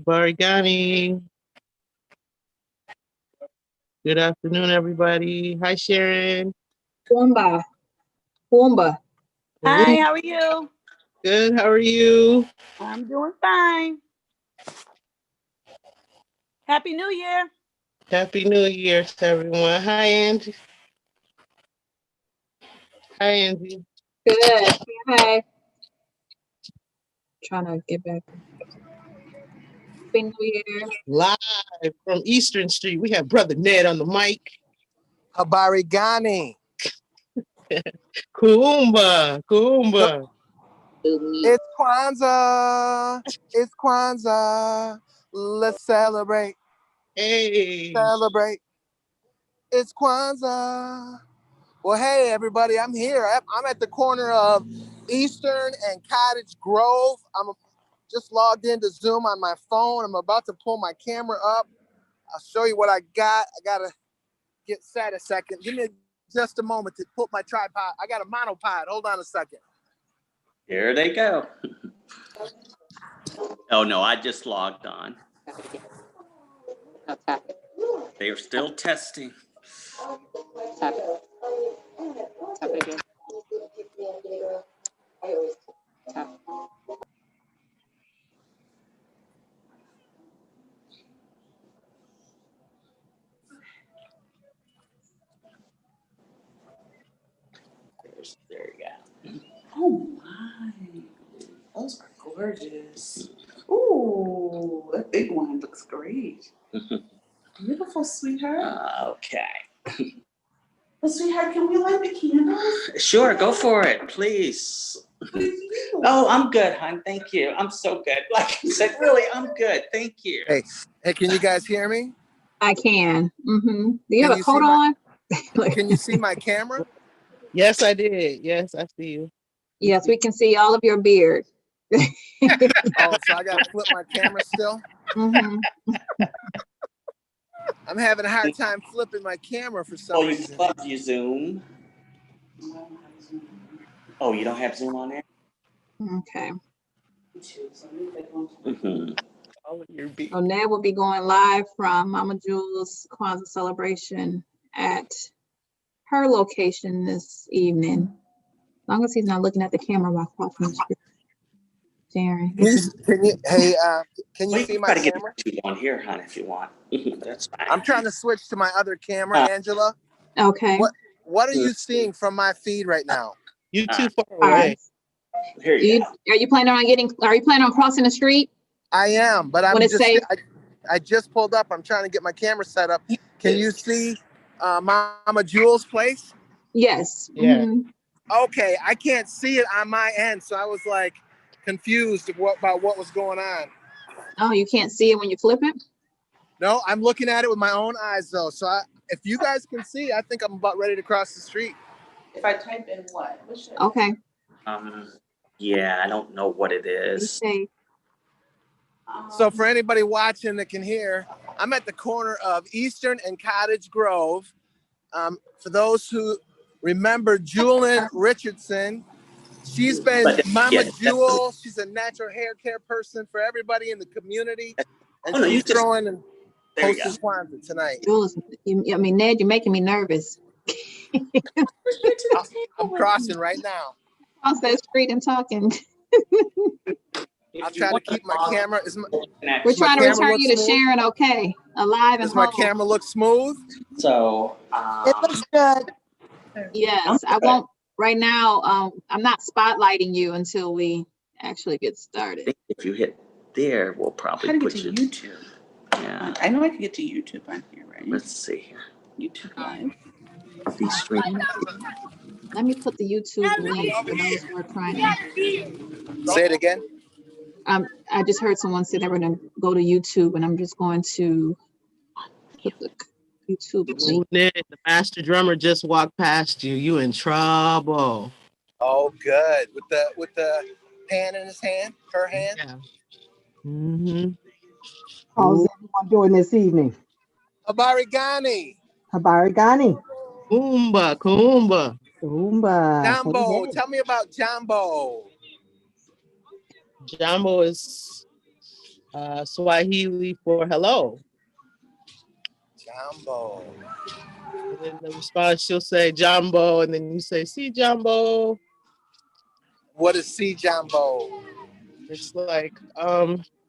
Barigani. Good afternoon, everybody. Hi, Sharon. Kuumba. Kuumba. Hi, how are you? Good. How are you? I'm doing fine. Happy New Year. Happy New Year to everyone. Hi, Angie. Hi, Angie. Good. Hi. Trying to get back. Happy New Year. Live from Eastern Street, we have Brother Ned on the mic. Habarigani. Kuumba. Kuumba. It's Kwanzaa. It's Kwanzaa. Let's celebrate. Hey. Celebrate. It's Kwanzaa. Well, hey, everybody. I'm here. I'm at the corner of Eastern and Cottage Grove. I'm just logged into Zoom on my phone. I'm about to pull my camera up. I'll show you what I got. I got to get set a second. Give me just a moment to put my tripod. I got a monopod. Hold on a second. Here they go. Oh, no, I just logged on. They are still testing. Tap it. Tap it again. Tap. There you go. Oh my, those are gorgeous. Ooh, that big one looks great. Beautiful, sweetheart. Okay. Well, sweetheart, can we light the candles? Sure, go for it, please. Oh, I'm good, hon. Thank you. I'm so good. Like I said, really, I'm good. Thank you. Hey, can you guys hear me? I can. Mm-hmm. Do you Can have a you coat see on? Can you see my camera? Yes, I did. Yes, I see you. Yes, we can see all of your beard. Oh, so I got to flip my camera still? Mm-hmm. I'm having a hard time flipping my camera for some Oh, you reason. love you Zoom. Oh, you don't have Zoom on there? Okay. Mm-hmm. All of your beat. So Ned will be going live from Mama Jewel's Kwanzaa celebration at her location this evening. As long as he's not looking at the camera while crossing the street. Sharon. Can you see my try to camera? get you on here, hon, if you want. That's fine. I'm trying to switch to my other camera, Angela. Okay. What are you seeing from my feed right now? You too far All away. right. Here you go. Are you planning on crossing the street? I am, but When it's safe? I just pulled up. I'm trying to get my camera set up. Can you see Mama Jewel's place? Yes. Yeah. Mm-hmm. Okay, I can't see it on my end, so I was like confused about what was going on. Oh, you can't see it when you flip it? No, I'm looking at it with my own eyes though. So if you guys can see, I think I'm about ready to cross the street. If I type in what? Okay. Yeah, I don't know what it is. Okay. So for anybody watching that can hear, I'm at the corner of Eastern and Cottage Grove. For those who remember Julian Richardson, she's been Mama Jewel. She's a natural hair care person for everybody in the community. And she's throwing and hosting Kwanzaa tonight. Jules, Ned, you're making me nervous. I'm crossing right now. Cross that street and talking. I'll try to keep my camera. We're trying to return you to Sharon, okay? Alive and Does my camera look smooth? So it looks good. Yes, I won't right now. I'm not spotlighting you until we actually get started. If you hit there, we'll probably put you to YouTube. Yeah. I know I can get to YouTube on here, right? Let's see here. YouTube Live. Southeast Street. Let me put the YouTube link for those who are trying to. Say it again. I just heard someone say they were going to go to YouTube, and I'm just going to put the YouTube link. Ned, the master drummer just walked past you. You in trouble. Oh, good. With the pan in his hand, her hand. Yeah. Mm-hmm. How's everyone doing this evening? Habari gani. Habari gani? Kuumba, Kuumba. Kuumba. Jambo. Tell me about Jambo. Jambo is Swahili for hello. Jambo. And then the response, she'll say Jambo, and then you say, see Jambo. What is si Jambo? It's like,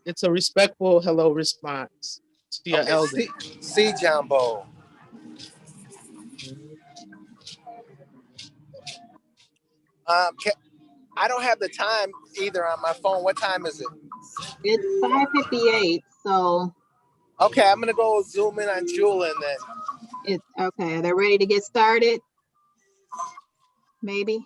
it's a respectful hello response to your elder. Si Jambo. I don't have the time either on my phone. What time is it? It's 5:58, so. Okay, I'm gonna go zoom in on Julian then. It's okay. They're ready to get started. Maybe.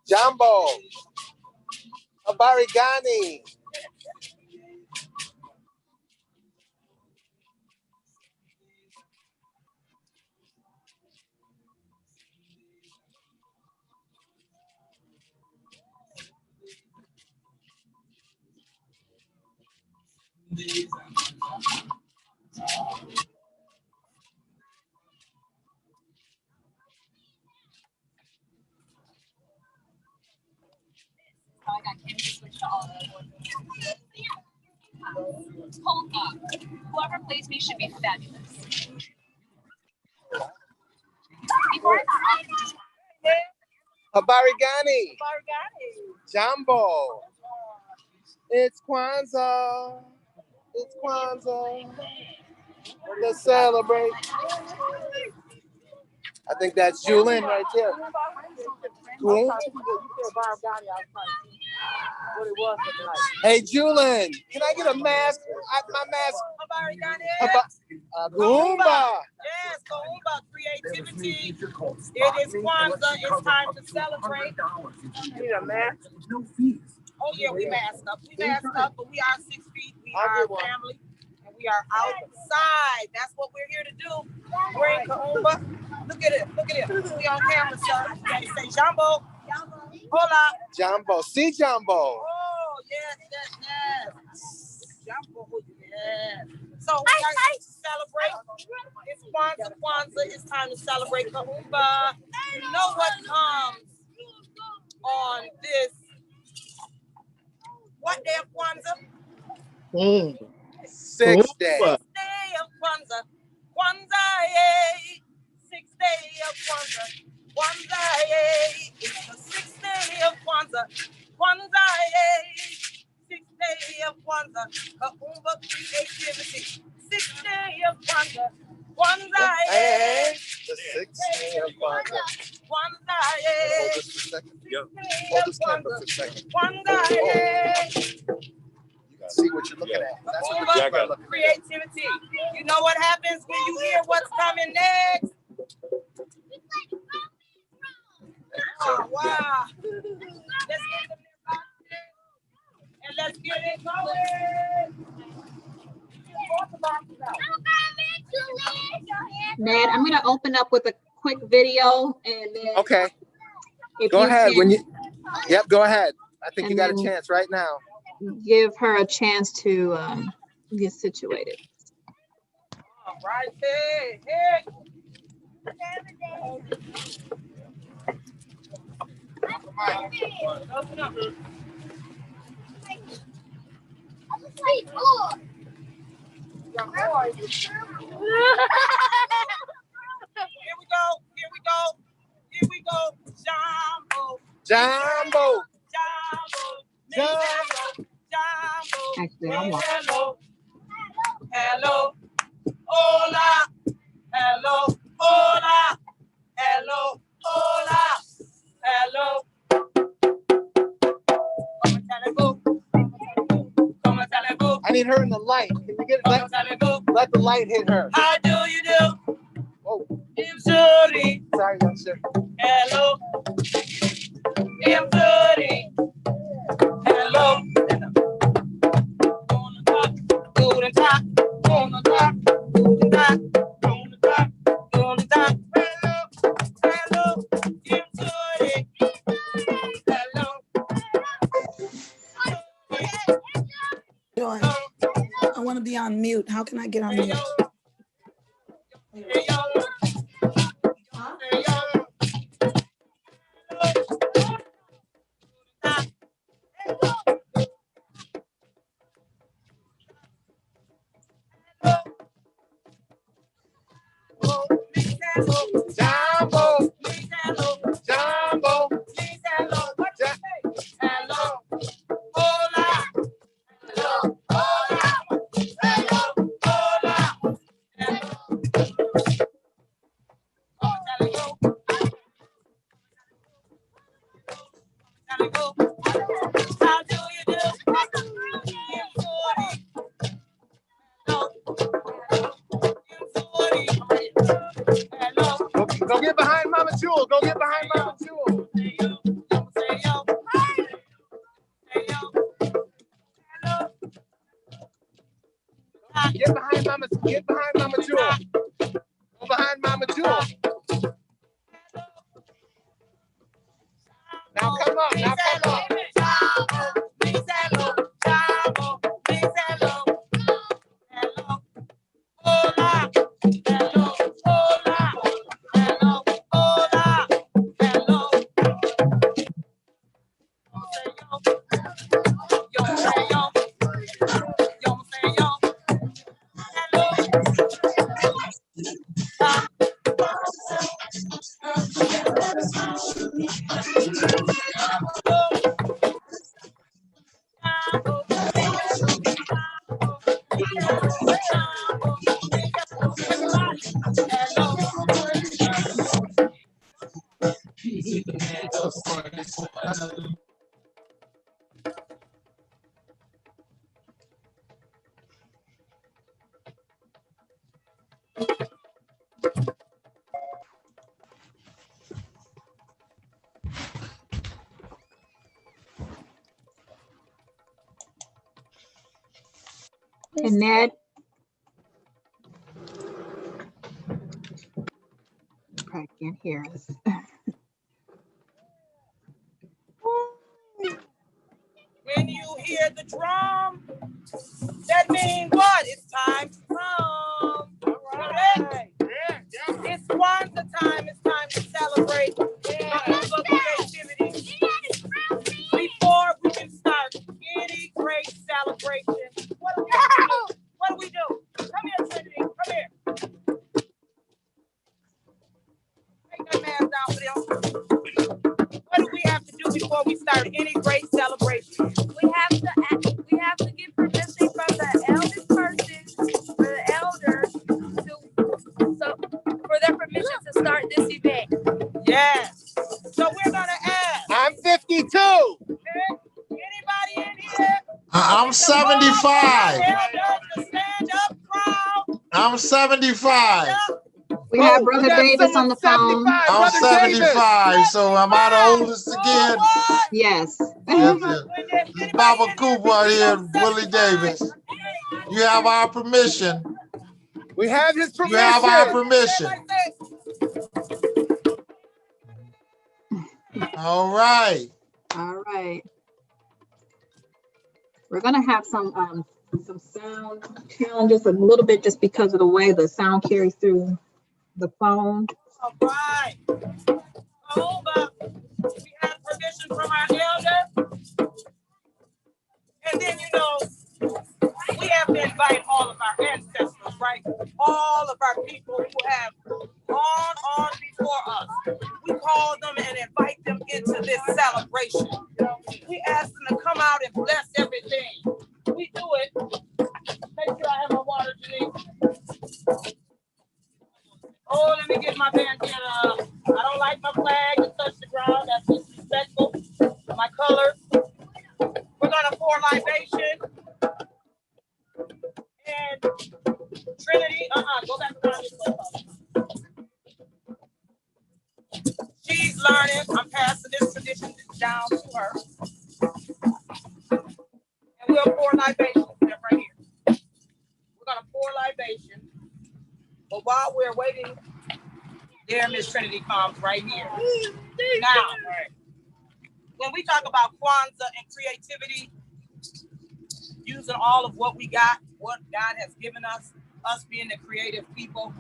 Jambo. Habari gani. Hold up. Whoever plays me should be fabulous. Habari gani. Jambo. It's Kwanzaa. It's Kwanzaa. Let's celebrate. I think that's Julian right there. Cool. Hey, Julian, can I get a mask? My mask. Kuumba. Yes, Kuumba, creativity. It is Kwanzaa. It's time to celebrate. Need a mask? Oh yeah, we mask up. We mask up, but we are 6 feet. We are family, and we are outside. That's what we're here to do. We're in Kuumba. Look at it. Look at it. We on camera, sir. They say Jambo. Hola. Jambo. Si Jambo. Oh yes. Jambo. Yes. So we are to celebrate. It's Kwanzaa. It's time to celebrate Kuumba. You know what comes on this. What day of Kwanzaa? Sixth day. 6th day of Kwanzaa. Kwanzaa, yay. 6th day of Kwanzaa. Kwanzaa, yay. It's the 6th day of Kwanzaa. Kwanzaa, yay. 6th day of Kwanzaa. Kuumba creativity. 6th day of Kwanzaa. Kwanzaa, yay. The 6th day of Kwanzaa. Kwanzaa, yay. Hold this for a second. Yeah. Hold this camera for a second. Kwanzaa, yay. You can see what you're looking at. That's what the camera looking at. Creativity. You know what happens when you hear what's coming next? Oh, wow. Let's get them and let's get it going. Ned, I'm going to open up with a quick video, and then Okay. if Go you ahead. can Yep, go ahead. I think you And got a then- chance right now. give her a chance to get situated. All right, hey, hey. Open up. Here we go. Jumbo. Jumbo. Actually, I'm walking. Hello. Hola. Hello. Hola. Hello. Hola. Hello. I need her in the light. Can you get let the light hit her? How do you do? Oh, Sorry. sorry, young sir. Hello. I'm sorry. Hello. On the top. On the top. On the top. On the top. On the top. On the top. Hello. I'm sorry. Hello. Doing? I want to be on mute. How can I get on mute? Hey, yo. Hey, yo. Jumbo. Jumbo. Hello. Hola. Hello. Hola. Hello. Hola. How do you do? Hello. Go get behind Mama Jewel. Go get behind Mama Jewel. Get behind Mama Jewel. Go behind Mama Jewel. Now come up. Now come up. And Ned. Probably can't hear us. When you hear the drum, that means what? It's time to come. Correct? It's Kwanzaa time. It's time to celebrate the Nguzo creativity. Before we can start any great celebration, what do we do? What do we do? Come here, Trinity. Come here. Take that man down for them. What do we have to do before we start any great celebration? We have to get permission from the eldest person, or the elders, for their permission to start this event. Yes. So we're gonna ask. I'm 52. Okay? Anybody in here? I'm 75. Stand up, crowd. I'm 75. We have Brother Davis on the phone. I'm 75, so am I the oldest again? Yes. It's Baba Cooper here and Willie Davis. You have our permission. We have his permission. You have our permission. All right. All right. We're gonna have some sound challenges a little bit just because of the way the sound carries through the phone. All right. Kuumba, we have permission from our elder. And then, we have to invite all of our ancestors. all of our people who have gone on before us. We call them and invite them into this celebration. We ask them to come out and bless everything. We do it. Make sure I have my water, Denise. Oh, let me get my bandana. I don't like my flag to touch the ground. That's disrespectful. My colors. We're gonna pour libation. And Trinity, go back around this way. She's learning. I'm passing this tradition down to her. And we'll pour libation right here. We're gonna pour libation. But while we're waiting, there Miss Trinity comes right here. Now, when we talk about Kwanzaa and creativity, using all of what we got, what God has given us being the creative people,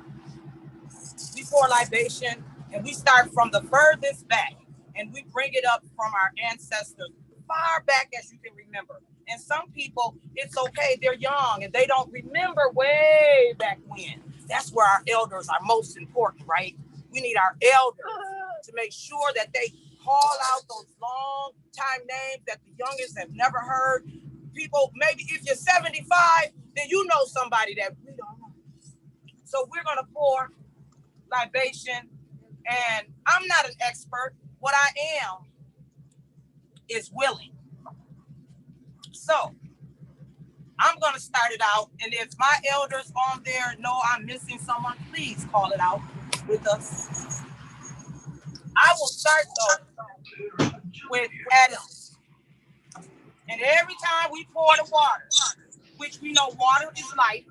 we pour libation and we start from the furthest back and we bring it up from our ancestors, far back as you can remember. And some people, it's okay, they're young and they don't remember way back when. That's where our elders are most important, right? We need our elders to make sure that they call out those long time names that the youngest have never heard. People, maybe if you're 75, then you know somebody that we don't know. So we're gonna pour libation, and I'm not an expert. What I am is willing. So I'm gonna start it out, and if my elders on there know I'm missing someone, please call it out with us. I will start though with Adam. And every time we pour the water, which we know water is life,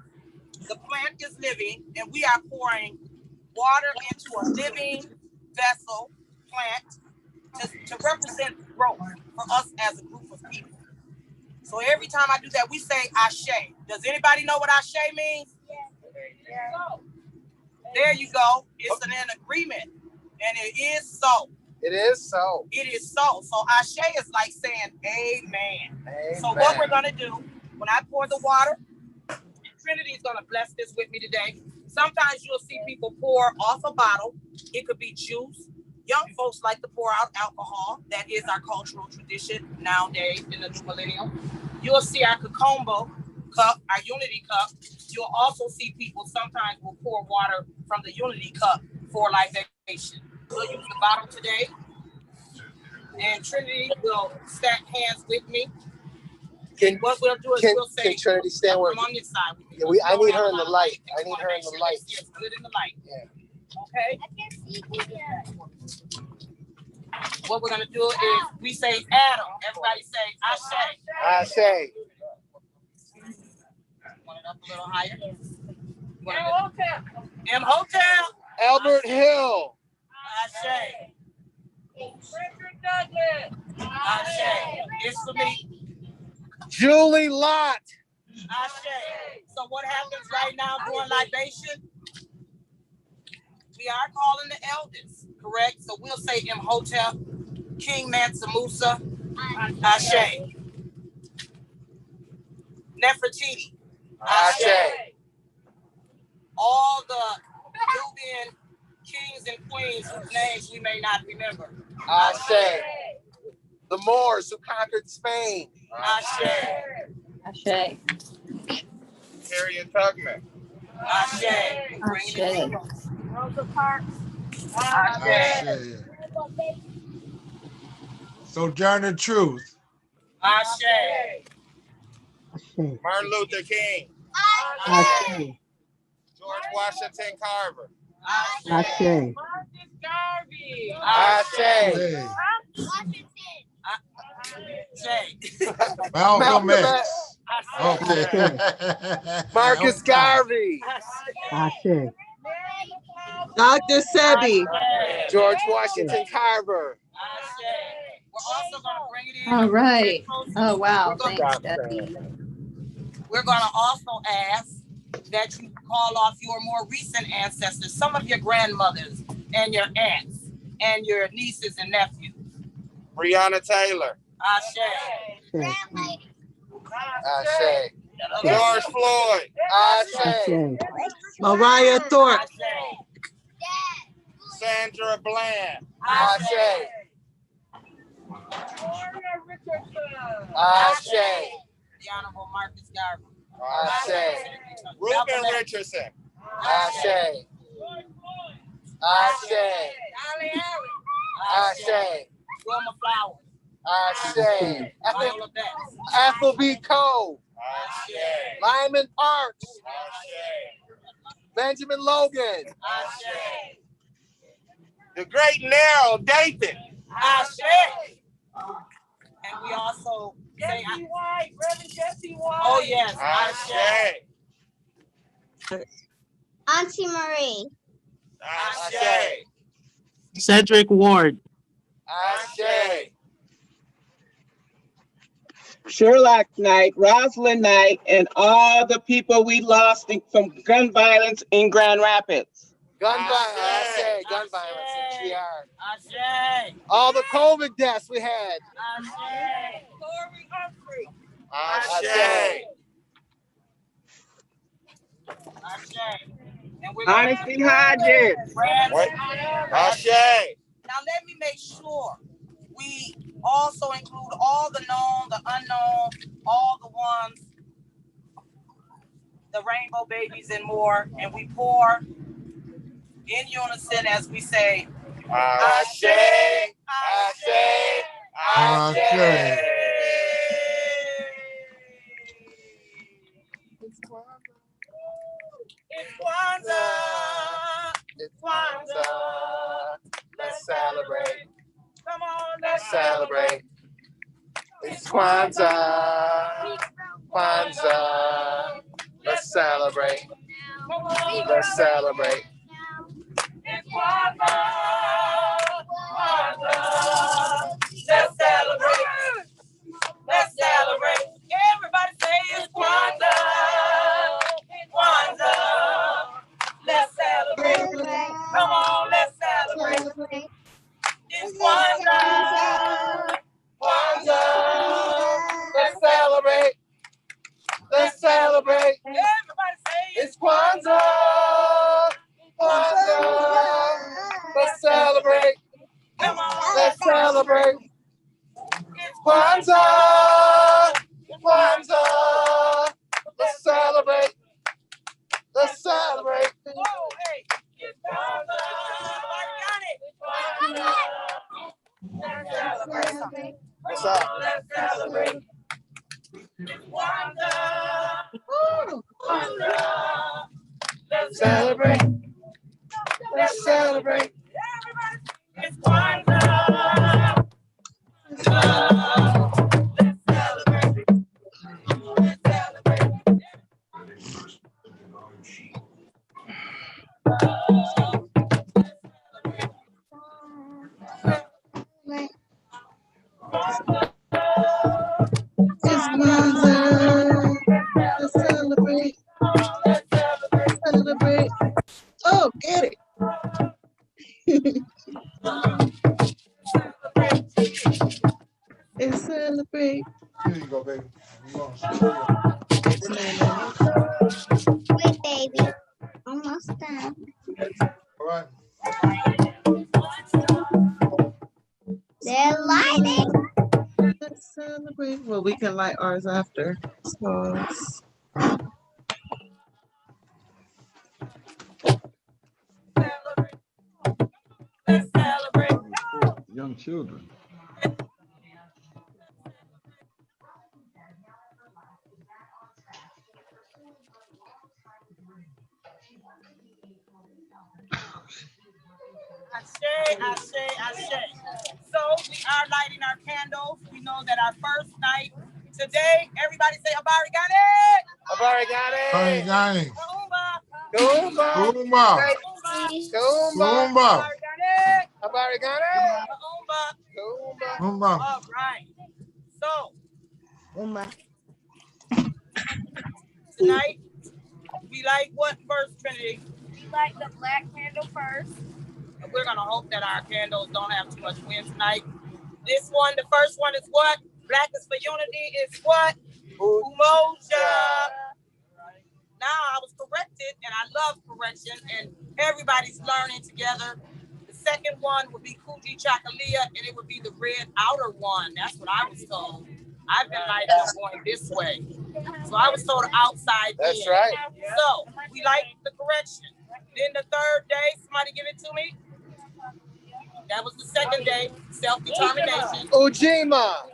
the plant is living, and we are pouring water into a living vessel plant to represent growth for us as a group of people. So every time I do that, we say Ashe. Does anybody know what Ashe means? Yeah. There you go. It's an agreement, and it is so. It is so. It is so. So Ashe is like saying amen. Amen. So what we're gonna do, when I pour the water, Trinity is gonna bless this with me today. Sometimes you'll see people pour off a bottle. It could be juice. Young folks like to pour out alcohol. That is our cultural tradition nowadays in the new millennium. You'll see our Kuumba cup, our unity cup. You'll also see people sometimes will pour water from the unity cup for libation. We'll use the bottle today. And Trinity will stack hands with me. What we'll do is we'll say, can Trinity stand where? I'm on this side. Yeah, I need her in the light. I need her in the light. It's good in the light. Yeah. Okay? What we're gonna do is we say Adam. Everybody say Ashe. Ashe. Want it up a little higher? M-Hotel. Albert Hill. Ashe. Ashe. It's for me. Julie Lott. Ashe. So what happens right now during libation? We are calling the elders, correct? So we'll say M-Hotel, King Mansa Musa, Ashe. Nefertiti, Ashe. All the Nubian kings and queens whose names we may not remember. Ashe. The Moors who conquered Spain. Ashe. Ashe. Harriet Tubman. Ashe. Ashe. Rosa Parks. Ashe. Sojourner Truth. Ashe. Ashe. Martin Luther King. Ashe. George Washington Carver. Ashe. Marcus Garvey. Ashe. Malcolm X. Okay. Marcus Garvey. Ashe. Dr. Sebi. George Washington Carver. We're also going to bring it in. All right. Oh, wow. Thanks, Debbie. We're going to also ask that you call off your more recent ancestors, some of your grandmothers and your aunts and your nieces and nephews. Breonna Taylor. Ashe. Ashe. George Floyd. Ashe. Mariah Thorpe. Sandra Bland. Ashe. Ashe. The Honorable Marcus Garvey. Ashe. Ruben Richardson. Ashe. Ashe. Ashe. Wilma Flowers. Ashe. Viola Betts. Appleby Cole. Ashe. Lyman Parks. Ashe. Benjamin Logan. Ashe. The great Narrow Dathan. Ashe. And we also say, Jesse White, Reverend Jesse White. oh yes, Ashe. Ashe. Auntie Marie. Ashe. Cedric Ward. Ashe. Sherlock Knight, Rosalind Knight, and all the people we lost from gun violence in Grand Rapids. Gun violence. Ashe. Ashe. Gun violence in GR. Ashe. All the COVID deaths we had. Ashe. Corey Humphrey. Ashe. Ashe. And we're Honesty Hodges. What? Ashe. Now let me make sure we also include all the known, the unknown, all the ones, the rainbow babies and more, and we pour in unison as we say, Ashe. Ashe. Ashe. It's Kwanzaa. It's Kwanzaa. Let's celebrate. Come on, Let's celebrate. It's Kwanzaa. Kwanzaa. Let's celebrate. Let's celebrate. It's Kwanzaa. Kwanzaa. Let's celebrate. Let's celebrate. Everybody say it's Kwanzaa. Kwanzaa. Let's celebrate. Come on, let's celebrate. It's Kwanzaa. Kwanzaa. Let's celebrate. Let's celebrate. Everybody say It's Kwanzaa. Kwanzaa. Let's celebrate. come on. Let's celebrate. It's Kwanzaa. Kwanzaa. Let's celebrate. Let's celebrate. Whoa, hey. It's Kwanzaa. Everybody got it. What's up? Let's celebrate. It's Kwanzaa. Kwanzaa. Let's Celebrate. Let's celebrate. Everybody, it's Kwanzaa. Let's celebrate. Let's celebrate. It's Kwanzaa. Let's celebrate. Celebrate. Oh, get it. Let's celebrate. Here you go, baby. You want Wait, baby. Almost done. all right. They're lighting. Let's celebrate. Well, we can light ours after. So, Let's celebrate. Young children. Ashe. So we are lighting our candles. We know that our first night today, everybody say Abarigane. Abarigane. Abarigane. Kuumba. Kuumba. Kuumba. Kuumba. Kuumba. Abarigane. Kuumba. Kuumba. All right. So tonight we light what first, Trinity? We light the black candle first. And we're gonna hope that our candles don't have too much wind tonight. This one, the first one is what? Black is for unity is what? Umoja. Now I was corrected, and I love correction, and everybody's learning together. The second one would be Kuji Chakalia, and it would be the red outer one. That's what I was told. I've been lighting up going this way. So I was told outside. That's right. So we like the correction. Then the third day, somebody give it to me. That was the second day, self-determination. Ujima.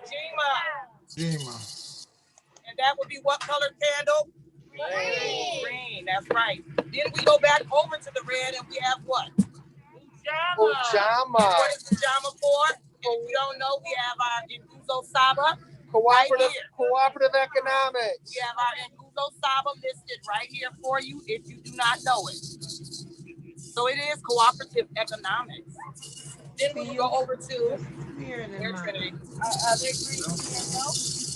And that would be what color candle? Green, that's right. Then we go back over to the red and we have what? Ujama. What is Ujama for? If you don't know, we have our Nguzo Saba. Cooperative economics. We have our Nguzo Saba listed right here for you if you do not know it. So it is cooperative economics. Then we go over to their Trinity.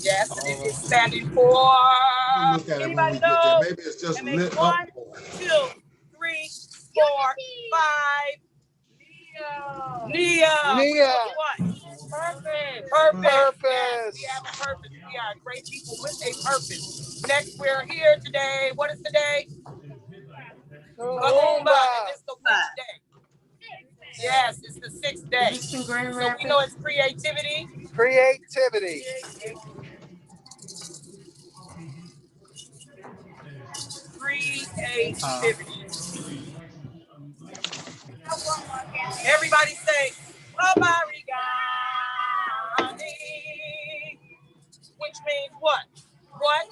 Yes, and it is standing for. Look at it when we Anybody get there. know? Maybe it's just And lit make up. 1, 2, 3, 4, 5. Nia. What? Purpose. Yes, we have a purpose. We are great people with a purpose. Next, we're here today. What is today? Kuumba. And it's the which day? Yes, it's the 6th day. So we know it's creativity. Creativity. Everybody say, Obarigani, which means what?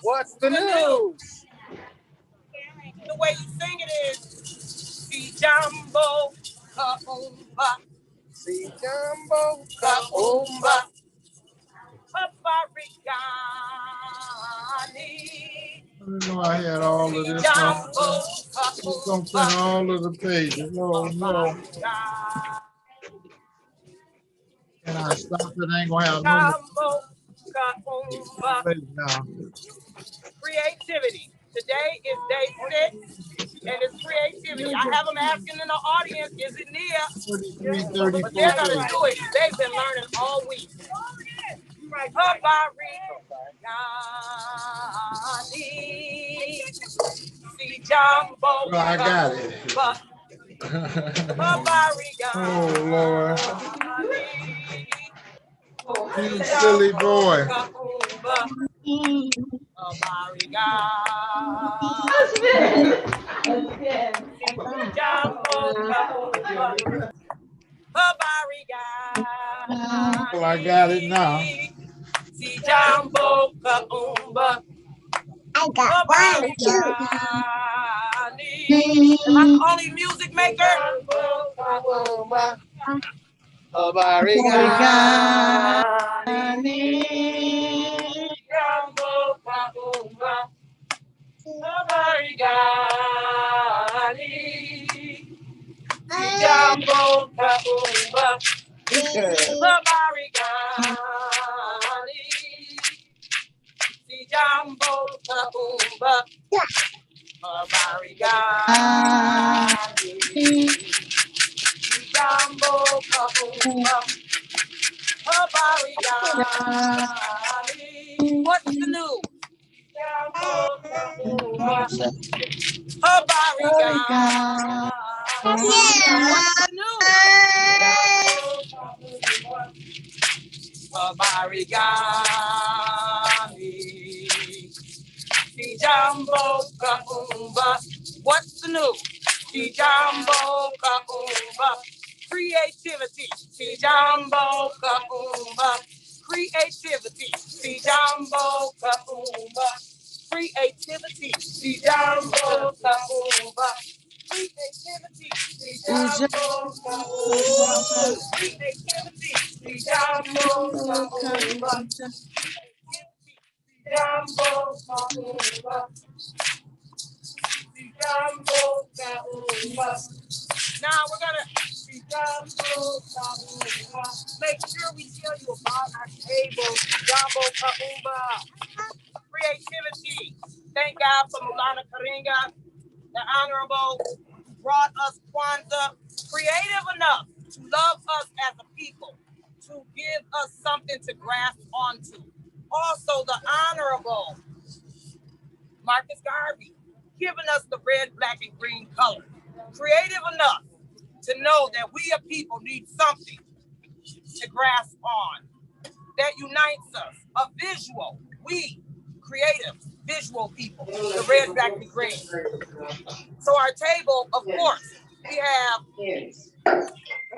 What's the news? The way you sing it is, Si Jambo Kuumba. Si Jambo Kuumba. Obarigani. I didn't know I had all of this. It's gonna print all of the pages. Oh no. Can I stop it? I ain't gonna have no now. Creativity. Today is day 6, and it's creativity. I have them asking in the audience, is it Nia? 33, But they're gonna do it. They've been learning all week. Well, I got it. Oh Lord. You silly boy. Well, I got it now. Si Jambo Kuumba. I got 1, 2. Am I the only music maker? Obarigani. Jambo Kuumba. Obarigani. Si Jambo Kuumba. Obarigani. Si Jambo Kuumba. Obarigani. Si Jambo Kuumba. Obarigani. What's the news? Obarigani. What's the news? Obarigani. Si Jambo Kuumba. What's the news? Si Jambo Kuumba. Creativity. Si Jambo Kuumba. Creativity. Si Jambo Kuumba. Creativity. Si Jambo Kuumba. Creativity. Si Jambo Kuumba. Creativity. Si Jambo Kuumba. Jambo Kuumba. Jambo Kuumba. Now we're gonna make sure we tell you about our table. Jambo Kuumba. Creativity. Thank God for Maulana Karenga, the Honorable, who brought us Kwanzaa, creative enough to love us as a people, to give us something to grasp onto. Also, the Honorable Marcus Garvey, giving us the red, black, and green color. creative enough to know that we a people need something to grasp on that unites us, a visual. We, creative, visual people, the red, black, and green. So our table, of course, we have,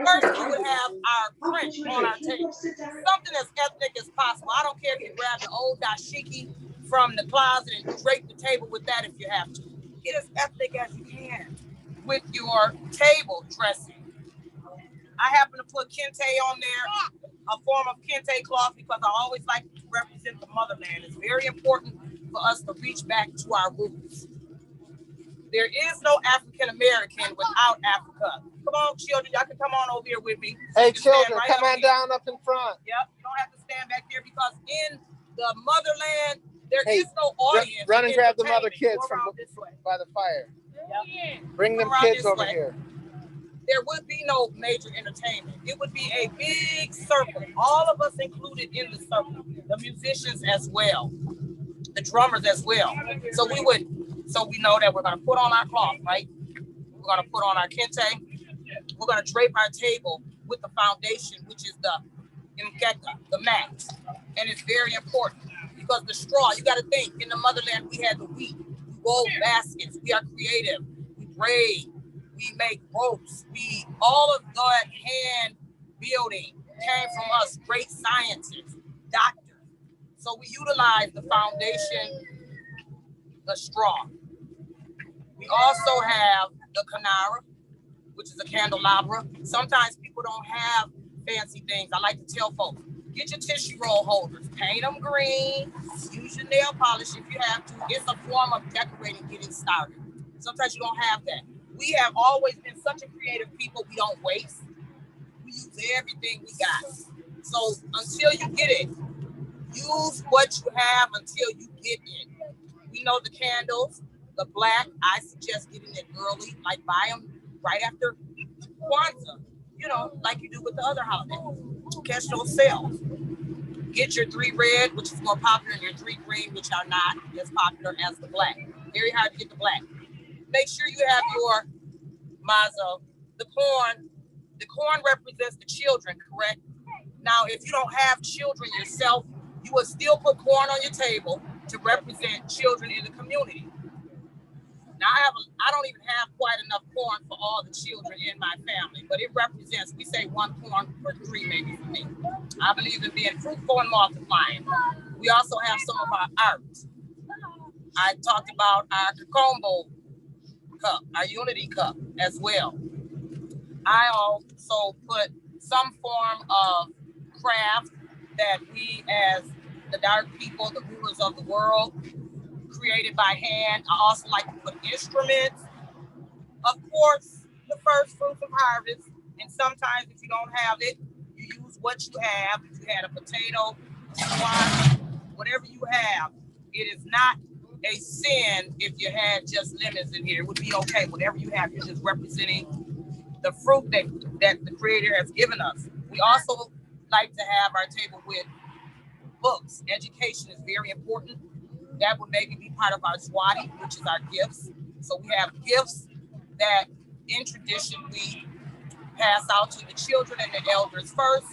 first we would have our print on our table. Something as ethnic as possible. I don't care if you grab the old dashiki from the closet and drape the table with that if you have to. Get as ethnic as you can with your table dressing. I happen to put kente on there, a form of kente cloth, because I always like to represent the motherland. It's very important for us to reach back to our roots. There is no African American without Africa. Come on, children, y'all can come on over here with me. Hey, children, come on down up in front. Yep, you don't have to stand back there because in the motherland, there is no audience. Run and grab the mother kids from by the fire. Yep. Bring them kids over here. There would be no major entertainment. It would be a big circle, all of us included in the circle, the musicians as well, the drummers as well. So we know that we're gonna put on our cloth, right? We're gonna put on our kente. We're gonna drape our table with the foundation, which is the mkeka, the mat. And it's very important because the straw, you gotta think, in the motherland, we had the wheat, we wove baskets, we are creative, we braid, we make ropes. All of that hand building came from us, great scientists, doctors. So we utilize the foundation, the straw. We also have the canara, which is a candelabra. Sometimes people don't have fancy things. I like to tell folks, get your tissue roll holders, paint them green, use your nail polish if you have to. It's a form of decorating, getting started. Sometimes you don't have that. We have always been such a creative people, we don't waste. We use everything we got. So until you get it, use what you have until you get it. We know the candles, the black, I suggest getting it early, like buy them right after Kwanzaa, you know, like you do with the other holidays. Catch those sales. Get your 3 red, which is more popular, and your 3 green, which are not as popular as the black. Very hard to get the black. Make sure you have your mazo, the corn. The corn represents the children, correct? Now, if you don't have children yourself, you will still put corn on your table to represent children in the community. Now, I don't even have quite enough corn for all the children in my family, but it represents, we say 1 corn per 3 maybe for me. I believe in being fruitful and multiplying. We also have some of our art. I talked about our Kuumba cup, our unity cup as well. I also put some form of craft that we as the dark people, the rulers of the world, created by hand. I also like to put instruments. Of course, the first fruits of harvest. And sometimes if you don't have it, you use what you have. If you had a potato, a squash, whatever you have, it is not a sin if you had just lemons in here. It would be okay. Whatever you have, you're just representing the fruit that the Creator has given us. We also like to have our table with books. Education is very important. That would maybe be part of our swati, which is our gifts. So we have gifts that in tradition we pass out to the children and the elders first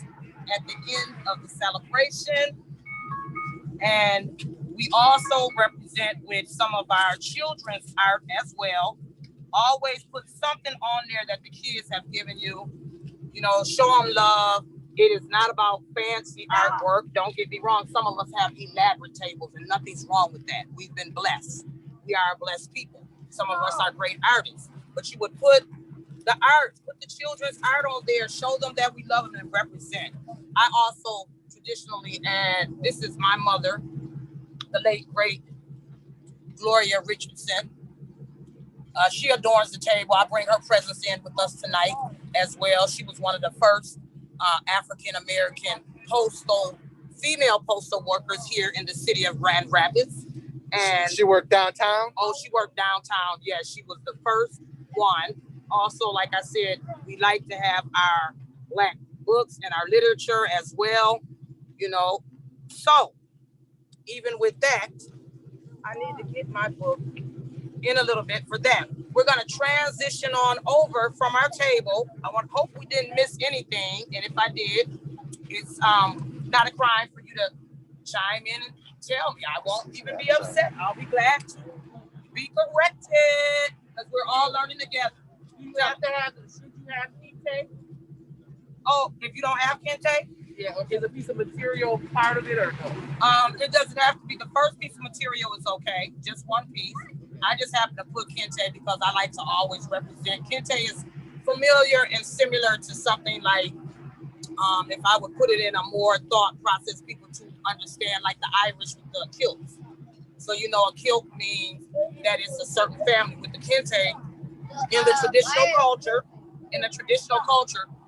at the end of the celebration. And we also represent with some of our children's art as well. Always put something on there that the kids have given you. You know, show them love. It is not about fancy artwork. Don't get me wrong. Some of us have elaborate tables and nothing's wrong with that. We've been blessed. We are blessed people. Some of us are great artists. But you would put the art, put the children's art on there, show them that we love them and represent. I also traditionally, and this is my mother, the late, great Gloria Richardson. She adorns the table. I bring her presence in with us tonight as well. She was one of the first African-American female postal workers here in the city of Grand Rapids. And she worked downtown? Oh, she worked downtown. Yeah, she was the first one. Also, like I said, we like to have our Black books and our literature as well, you know. So, even with that, I need to get my book. in a little bit for them. We're gonna transition on over from our table. I hope we didn't miss anything, and if I did, it's not a crime for you to chime in and tell me. I won't even be upset. I'll be glad to be corrected because we're all learning together. Should you have kente? Oh, if you don't have kente? Yeah, okay, is a piece of material part of it or no? It doesn't have to be. The first piece of material is okay, just one piece. I just happen to put kente because I like to always represent. Kente is familiar and similar to something like, if I would put it in a more thought process, people to understand, like the Irish with the kilts. So, you know, a kilt means that it's a certain family. With the kente, in the traditional culture,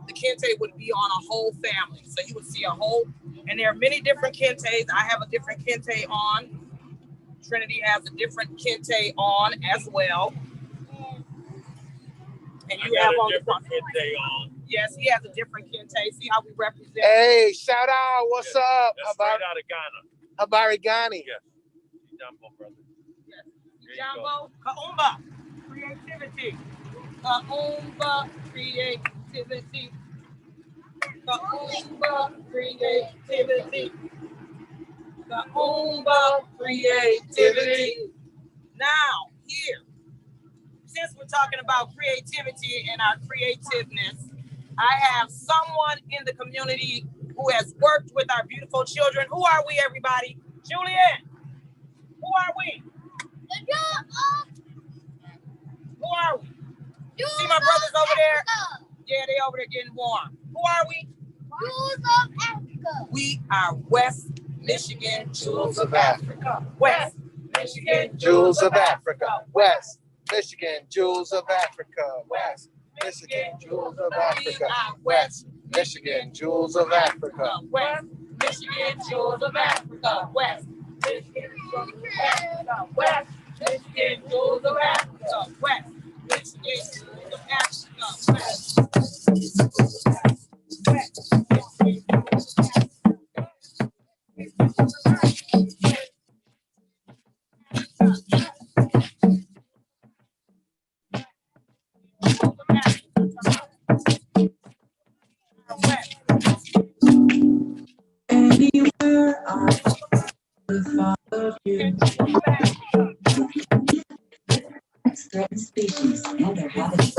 the kente would be on a whole family. So you would see a whole, and there are many different kentes. I have a different kente on. Trinity has a different kente on as well. And you have on the kente on. Yes, he has a different kente. See how we represent. Hey, shout out. What's up? That's straight out of Ghana. Habari Gani. Yes. Jumbo, brother. Yes. Jumbo, Kuumba, creativity. Kuumba, creativity. Kuumba, creativity. Kuumba, creativity. Now, here, since we're talking about creativity and our creativeness, I have someone in the community who has worked with our beautiful children. Who are we, everybody? Juliet, who are we? Who are we? See my brothers over there? Yeah, they over there getting warm. Who are we? Jewels of Africa. We are West Michigan Jewels of Africa. West Michigan Jewels of Africa. West Michigan Jewels of Africa. West Michigan Jewels of Africa. West Michigan Jewels of Africa. West Michigan Jewels of Africa. West Michigan Jewels of Africa. West Michigan Jewels of Africa. West Michigan Jewels of Africa. West. Anywhere I follow you. Threatened species and their habitats.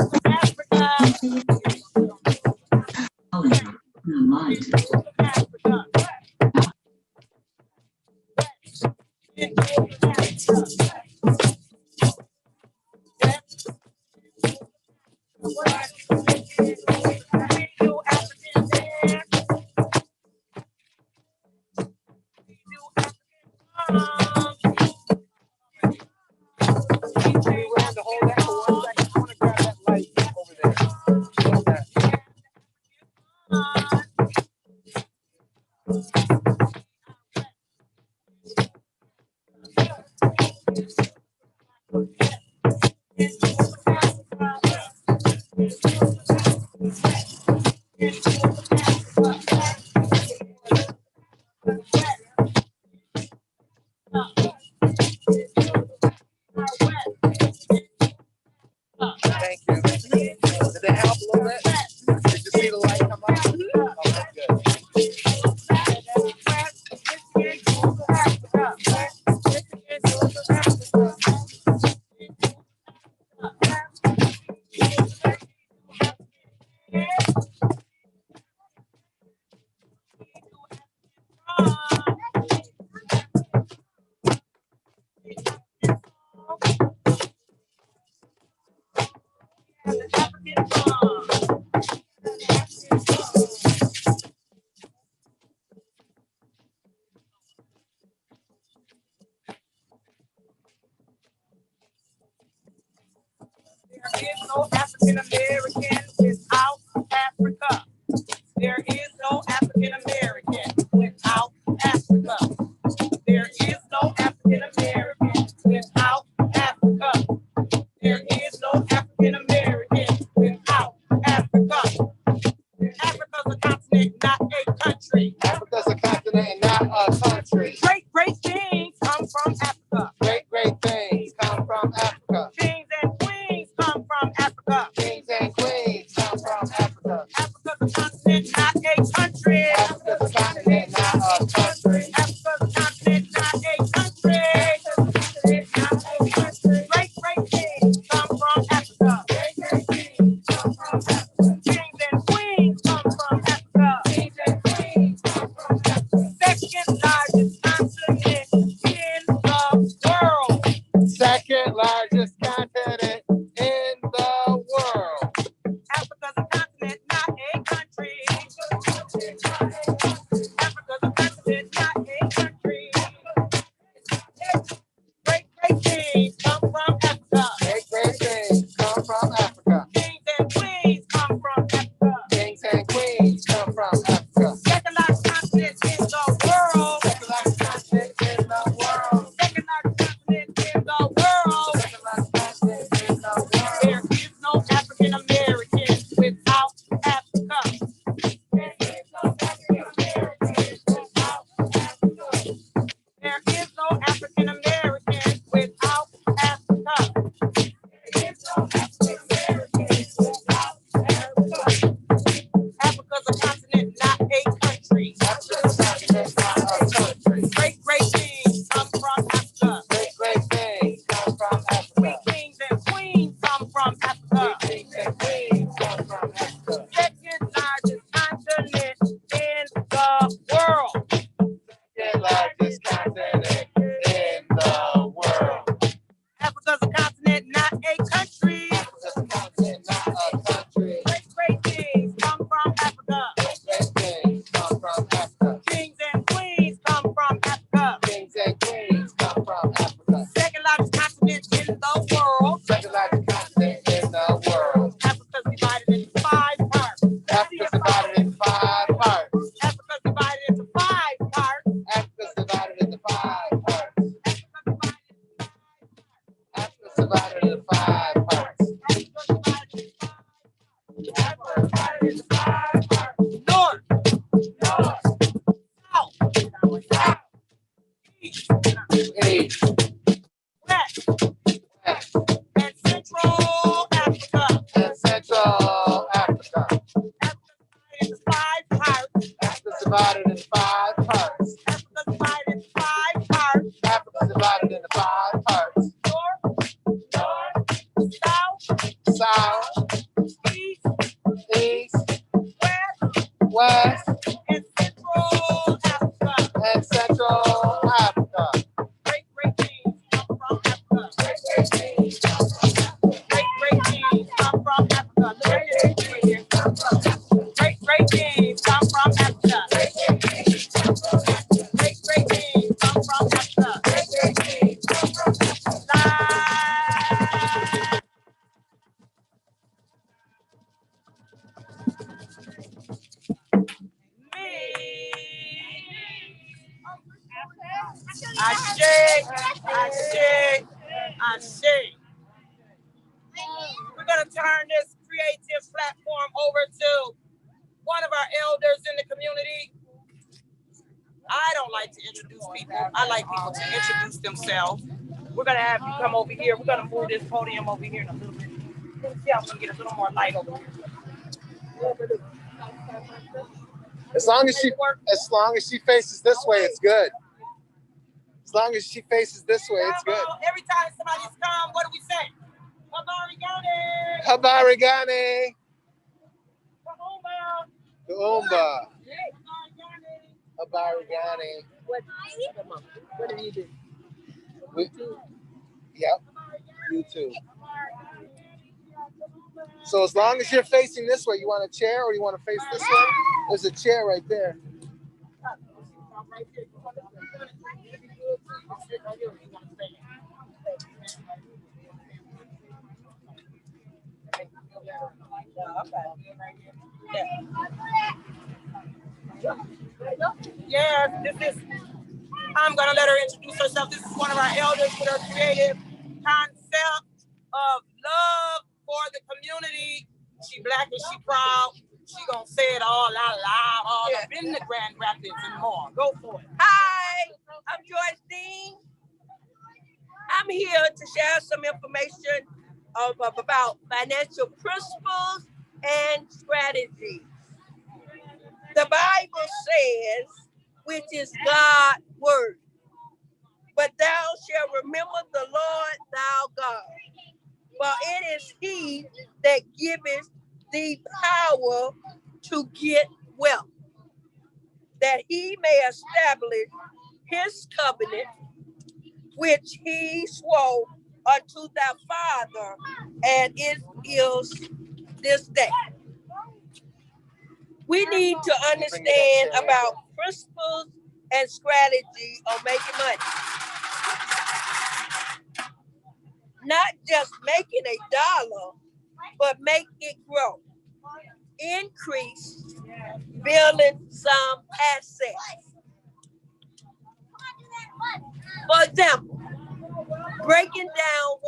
Thank you. Did it help a little bit? Did you see the light come up? Okay, good. There is no African American without Africa. There is no African American without Africa. There is no African American without Africa. There is no African American without Africa. Africa's a continent, not a country. Africa's a continent and not a country. Great things come from Africa. Great things come from Africa. largest continent in the world. Africa's a continent, not a country. Africa's a continent, not a country. Great kings come from Africa. Great kings come from Africa. Kings and queens come from Africa. Kings and queens come from Africa. Second largest continent in the world. Second largest continent in the world. Second largest continent in the world. Second largest continent in the world. There is no African American without Africa. There is no African American without Africa. There is no African American without Africa. There is no African American without Africa. Africa's a continent, not a country. Africa's a continent, not a country. Great kings come from Africa. Great kings come from Africa. Kings and queens come from Africa. Kings and queens come from Africa. Second largest continent in the world. Second largest continent in the world. Africa's a continent, not a country. Africa's a continent, not a country. Great kings come from Africa. Great kings come from Africa. Kings and queens come from Africa. Kings and queens come from Africa. Second largest continent in the world. Second largest continent in the world. Africa's divided into 5 parts. Africa's divided into 5 parts. Africa's divided into 5 parts. Africa's divided into 5 parts. Africa's divided into 5 parts. Africa's divided into 5 parts. North, North, south, east, east, west, west, and central Africa. and Central Africa. Africa's divided into 5 parts. Africa's divided into 5 parts. Africa's divided into 5 parts. Africa's divided into 5 parts. North, south, South, east, east, west, west, and central Africa. and Central Africa. Great kings come from Africa. Great kings come from Africa. Great kings come from Africa. Look at this right here. Great kings come from Africa. Great kings come from Africa. Ashe. We're going to turn this creative platform over to one of our elders in the community. I don't like to introduce people. I like people to introduce themselves. We're going to have you come over here. We're going to move this podium over here in a little bit. Let's see how we can get a little more light over here. As long as she faces this way, it's good. As long as she faces this way, it's good. Every time somebody's come, what do we say? Habarigane. Habarigane. Kuumba. Kuumba. Habarigane. What did you do? Yep. You too. So as long as you're facing this way, you want a chair or you want to face this way? There's a chair right there. Yes, this is, I'm going to let her introduce herself. This is one of our elders with her creative concept of love for the community. She black and she proud. She going to say it all out loud, all up in the Grand Rapids and more. Go for it. Hi, I'm Joyce Dean. I'm here to share some information about financial principles and strategies. The Bible says, which is God's word, but thou shalt remember the Lord thy God, for it is he that giveth thee power to get wealth, that he may establish his covenant, which he swore unto thy father, and it is this day. We need to understand about principles and strategy on making money. Not just making a dollar, but make it grow. Increase, building some assets. For example, breaking down $1.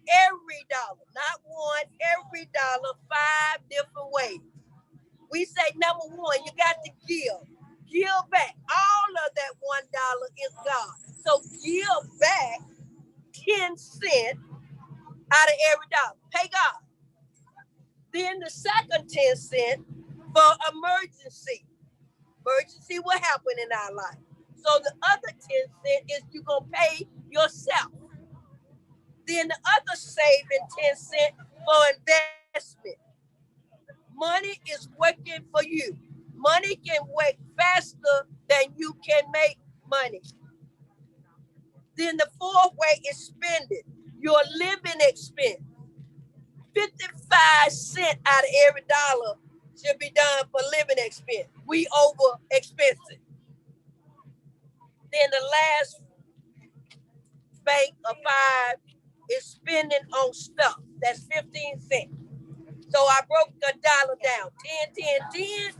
Every dollar, not one, every dollar, 5 different ways. We say number one, you got to give. Give back. All of that $1 is God. So give back 10 cents out of every dollar. Pay God. Then the second 10 cents for emergency. Emergency will happen in our life. So the other 10 cents is you're going to pay yourself. Then the other saving 10 cents for investment. Money is working for you. Money can work faster than you can make money. Then the fourth way is spending. Your living expense. 55 cents out of every dollar should be done for living expense. We over expensive. Then the last bank of 5 is spending on stuff. That's 15 cents. So I broke the dollar down. 10, 10, 10,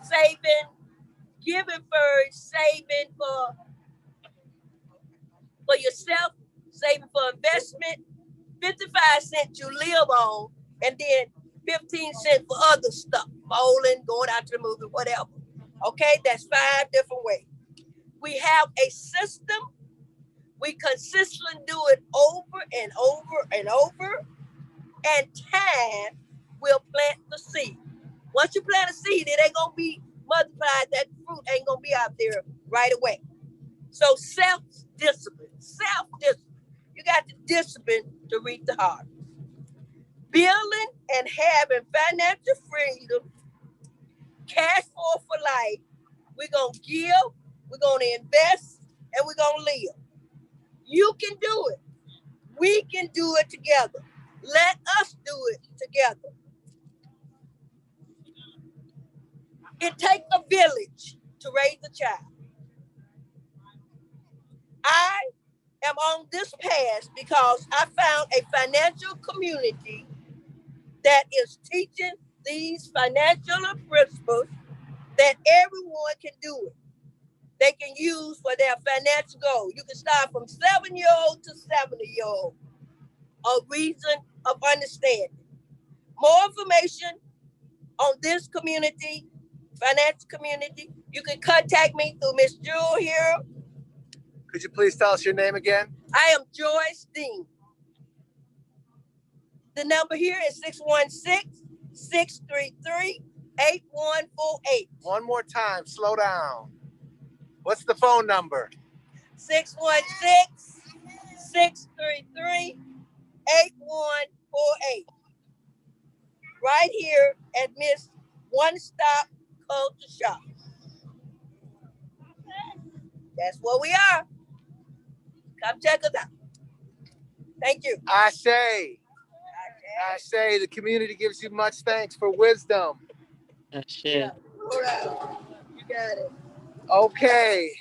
saving, giving first, saving for yourself, saving for investment, 55 cents you live on, and then 15 cents for other stuff, bowling, going out to the movie, whatever. Okay, that's 5 different ways. We have a system. We consistently do it over and over and over, and time will plant the seed. Once you plant a seed, it ain't gonna be multiplied. That fruit ain't gonna be out there right away. So self-discipline. You got the discipline to reap the harvest. Building and having financial freedom, cash flow for life. We're gonna give, we're gonna invest, and we're gonna live. You can do it. We can do it together. Let us do it together. It takes a village to raise a child. I am on this path because I found a financial community that is teaching these financial principles that everyone can do it. They can use for their financial goal. You can start from 7-year-old to 70-year-old. A reason of understanding. More information on this community, financial community, you can contact me through Miss Jewel here. Could you please tell us your name again? I am Joyce Dean. The number here is 616-633-8148. One more time, slow down. What's the phone number? 616-633-8148. Right here at Miss One Stop Culture Shop. That's where we are. Come check us out. Thank you. I say, the community gives you much thanks for wisdom. Yeah. All right. You got it. Okay.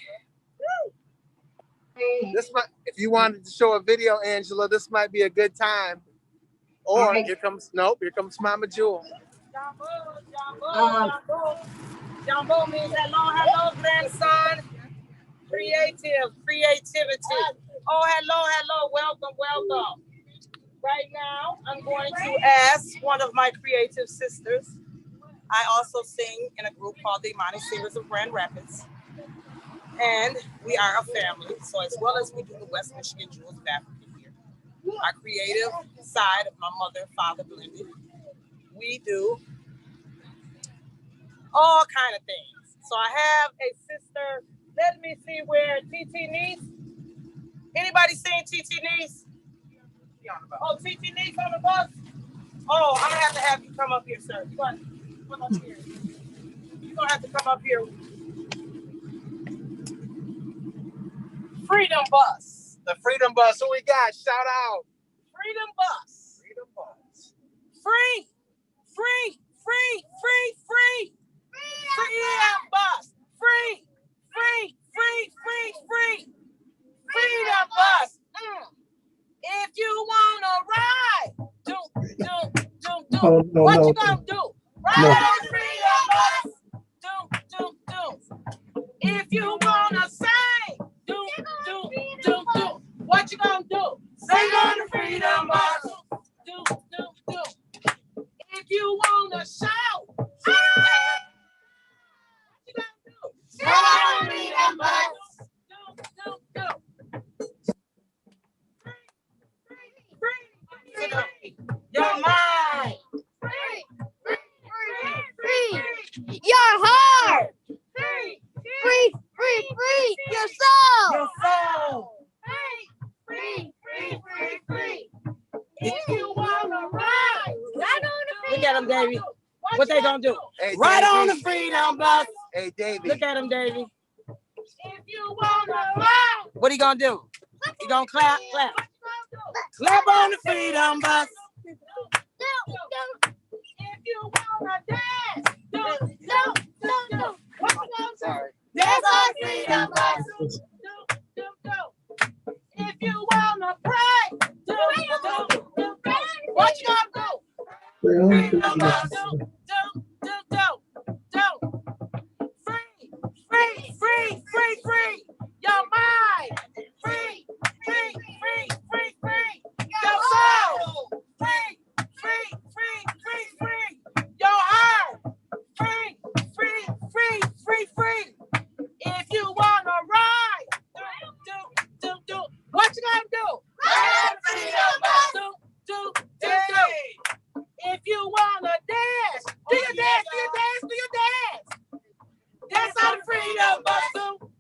This might, if you wanted to show a video, Angela, this might be a good time. Or right. here comes Mama Jewel. Jambo means hello, grandson. Creativity. Oh, hello, welcome. Right now, I'm going to ask one of my creative sisters. I also sing in a group called the Imani Singers of Grand Rapids. And we are a family, so as well as we do the West Michigan Jewels Baptist here, our creative side of my mother and father blended, we do all kind of things. So I have a sister, let me see where TT Niece. Anybody seen TT Niece? Oh, TT Niece on the bus? Oh, I'm gonna have you come up here, sir. You're gonna come up here. You're gonna have to come up here. Freedom Bus. The Freedom Bus. Who we got? Shout out. Freedom Bus. Freedom Bus. Free. Free. Free. Free. Free. Freedom Bus. Free. Free. Free. Free. Free. Freedom Bus. If you wanna ride, do. What you gonna do? Ride on the Freedom Bus. Do. If you wanna sing, do. What you gonna do? Sing on the Freedom Bus. Do. If you wanna shout, what you gonna do? Sing on the Freedom Bus. Do. Free. Your mind. Free. Your heart. Free. Your soul. Your soul. Free. If you wanna ride, Look at them, Davey. What they gonna do? Hey, Ride Davey. on the Freedom Bus. Hey, Davey. Look at him, Davey. If you wanna ride, what he gonna do? He gonna clap. Clap on the Freedom Bus. If you wanna dance, do. What you gonna do? Sorry. Dance on the Freedom Bus. Do. If you wanna pray, do. What you gonna do? Freedom Bus. Do. Free. Your mind. Free. Your soul. Free. Your heart. Free. If you wanna ride, do. What you gonna do? Ride on the Freedom Bus. Do. If you wanna dance, do your dance. Dance on the Freedom Bus.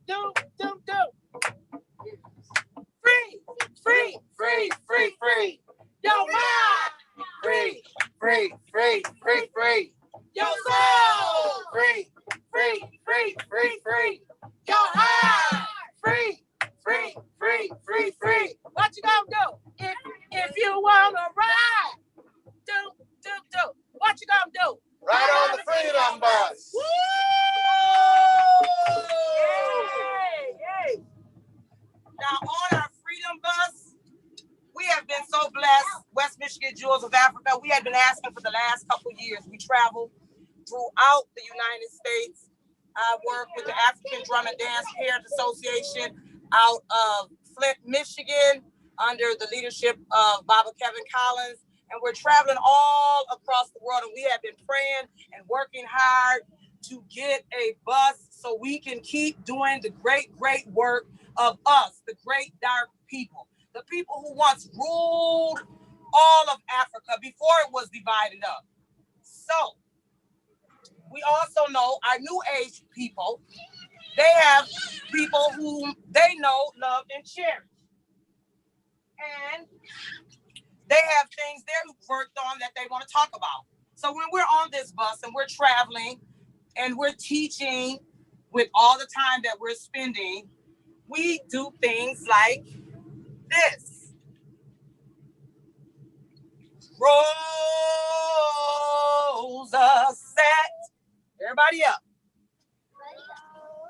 Do. Free. Your mind. Free. Your soul. Free. Your heart. Free. What you gonna do? If you wanna ride, do. What you gonna do? Ride on the Freedom Bus. Woo! Yay. Now on our Freedom Bus, we have been so blessed. West Michigan Jewels of Africa. We had been asking for the last couple of years. We traveled throughout the United States. I work with the African Drum and Dance Parents Association out of Flint, Michigan, under the leadership of Baba Kevin Collins. And we're traveling all across the world, and we have been praying and working hard to get a bus so we can keep doing the great work of us, the great dark people, the people who once ruled all of Africa before it was divided up. So we also know our new age people, they have people whom they know, love, and cherish. And they have things they've worked on that they want to talk about. So when we're on this bus and we're traveling and we're teaching with all the time that we're spending, we do things like this. Rosa set. Everybody up.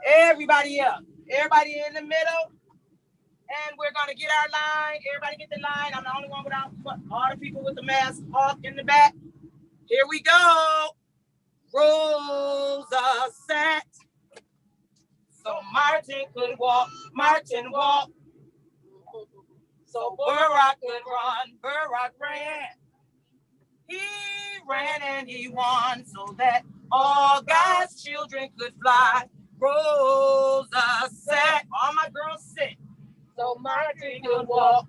Everybody in the middle. And we're going to get our line. Everybody get the line. I'm the only one without all the people with the mask off in the back. Here we go. Rosa sat. So Martin could walk. So Barak could run. Barak ran. He ran and he won so that all God's children could fly. Rosa sat. All my girls sit. So Martin could walk.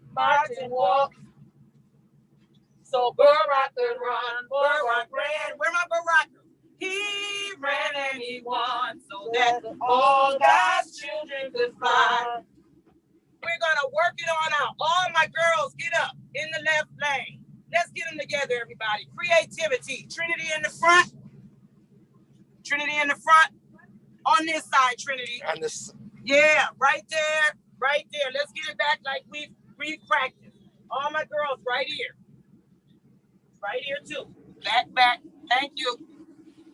So Barak could run. Barak ran. Where my Barak? He ran and he won so that all God's children could fly. We're gonna work it on out. All my girls, get up in the left lane. Let's get them together, everybody. Creativity. Trinity in the front. On this side, Trinity. On this. Yeah, right there. Right there. Let's get it back like we've practiced. All my girls right here. Right here too. Back. Thank you.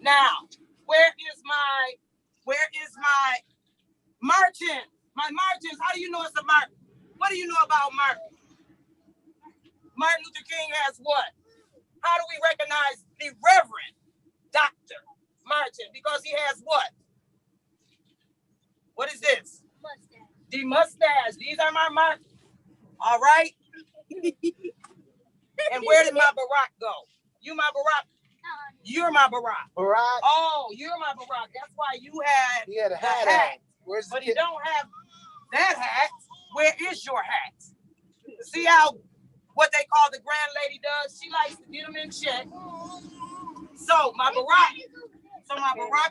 Now, where is my marching? My marchings. How do you know it's a march? What do you know about Martin? Martin Luther King has what? How do we recognize the Reverend Dr. Martin? Because he has what? What is this? Mustache. The mustache. These are my marchers. All right. And where did my Barack go? You my Barack? You're my Barack. Barack. Oh, you're my Barack. That's why you had He had a hat. Where's the but you don't have that hat. Where is your hat? See how what they call the grand lady does? She likes to get them in check. So my Barack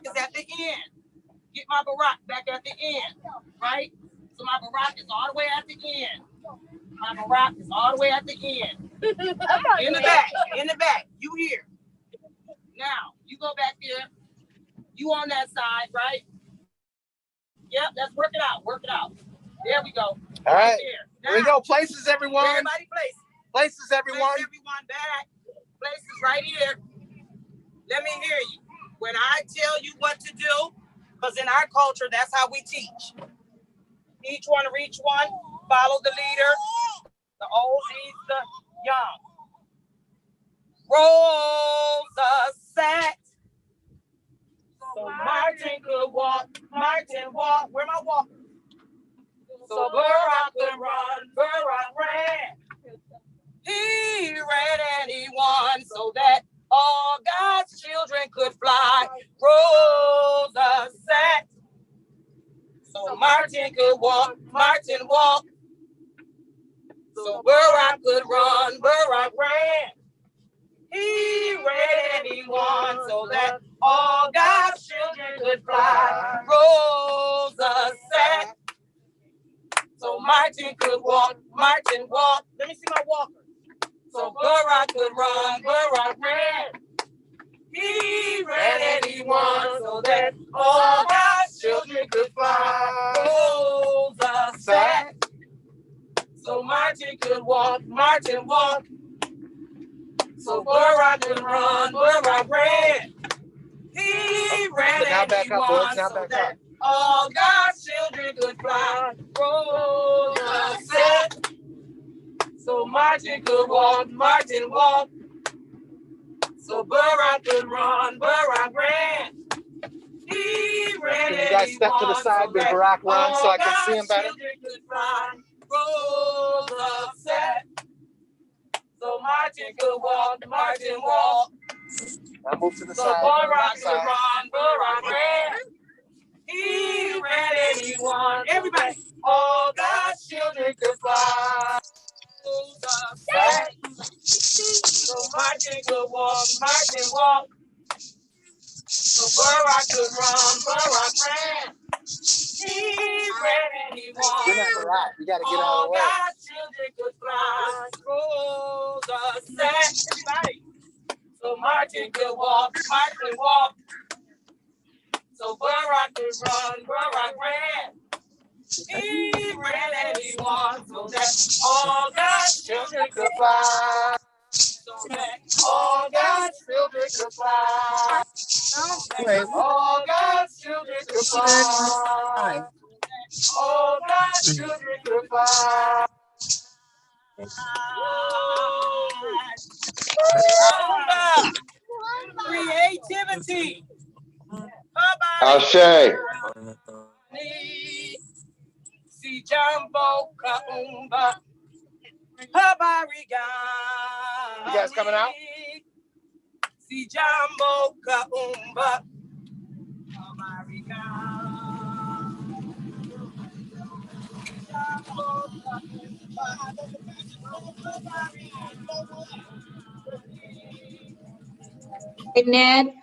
is at the end. Get my Barack back at the end, right? So my Barack is all the way at the end. My Barack is all the way at the end. In the back, you here. Now, you go back there. You on that side, right? Yep, let's work it out. There we go. All right. There we go. Places, everyone. Everybody Places, everyone. Place everyone back. Places right here. Let me hear you. When I tell you what to do, because in our culture, that's how we teach. Each one reach one. Follow the leader. The old leads the young. Rosa sat. So Martin could walk. Where my walker? So Barack could run. Barack ran. He ran and he won so that all God's children could fly. Rosa sat. So Martin could walk. Martin walked. So Barack could run. Barack ran. He ran and he won so that all God's children could fly. Rosa sat. So Martin could walk. Martin walked. Let me see my walker. So Barack could run. Barack ran. He ran and he won so that all God's children could fly. Rosa sat. So Martin could walk. Martin walked. So Barack could run. Barack ran. He ran and he won so that all God's children could fly. Rosa sat. So Martin could walk. Martin walked. So Barack could run. Barack ran. He ran. Can you guys step to the side where Barack runs so I can see him better? Rosa sat. So Martin could walk. Martin walked. Now move to the So side. Barack could run. Barack ran. He ran and he won. Everybody. All God's children could fly. Rosa sat. So Martin could walk. Martin walked. So Barack could run. Barack ran. He ran and he won. You're not Barack. You gotta get out of All the way. God's children could fly. Rosa sat. Everybody. So Martin could walk. Martin walked. So Barack could run. Barack ran. He ran and he won so that all God's children could fly. So that all God's children could fly. All God's children could fly. All God's children could fly. Creativity. Ashe. Si Jambo Kuumba. Habariga. You guys coming out? Si Jambo Kuumba. Habariga. Hey, Ned.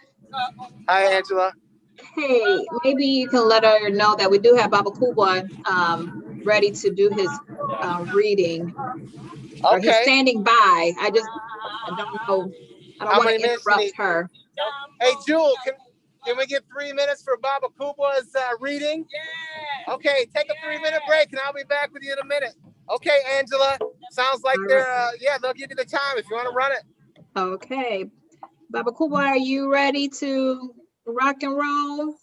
Hi, Angela. Hey, maybe you can let her know that we do have Baba Kuumba ready to do his reading. Or he's standing by. I don't know. I don't want to interrupt her. Hey, Jewel, Can we get 3 minutes for Baba Kuba's reading? Yeah. Okay, take a 3-minute break and I'll be back with you in a minute. Okay, Angela, sounds like they'll give you the time if you want to run it. Okay. Baba Kuba, are you ready to rock and roll?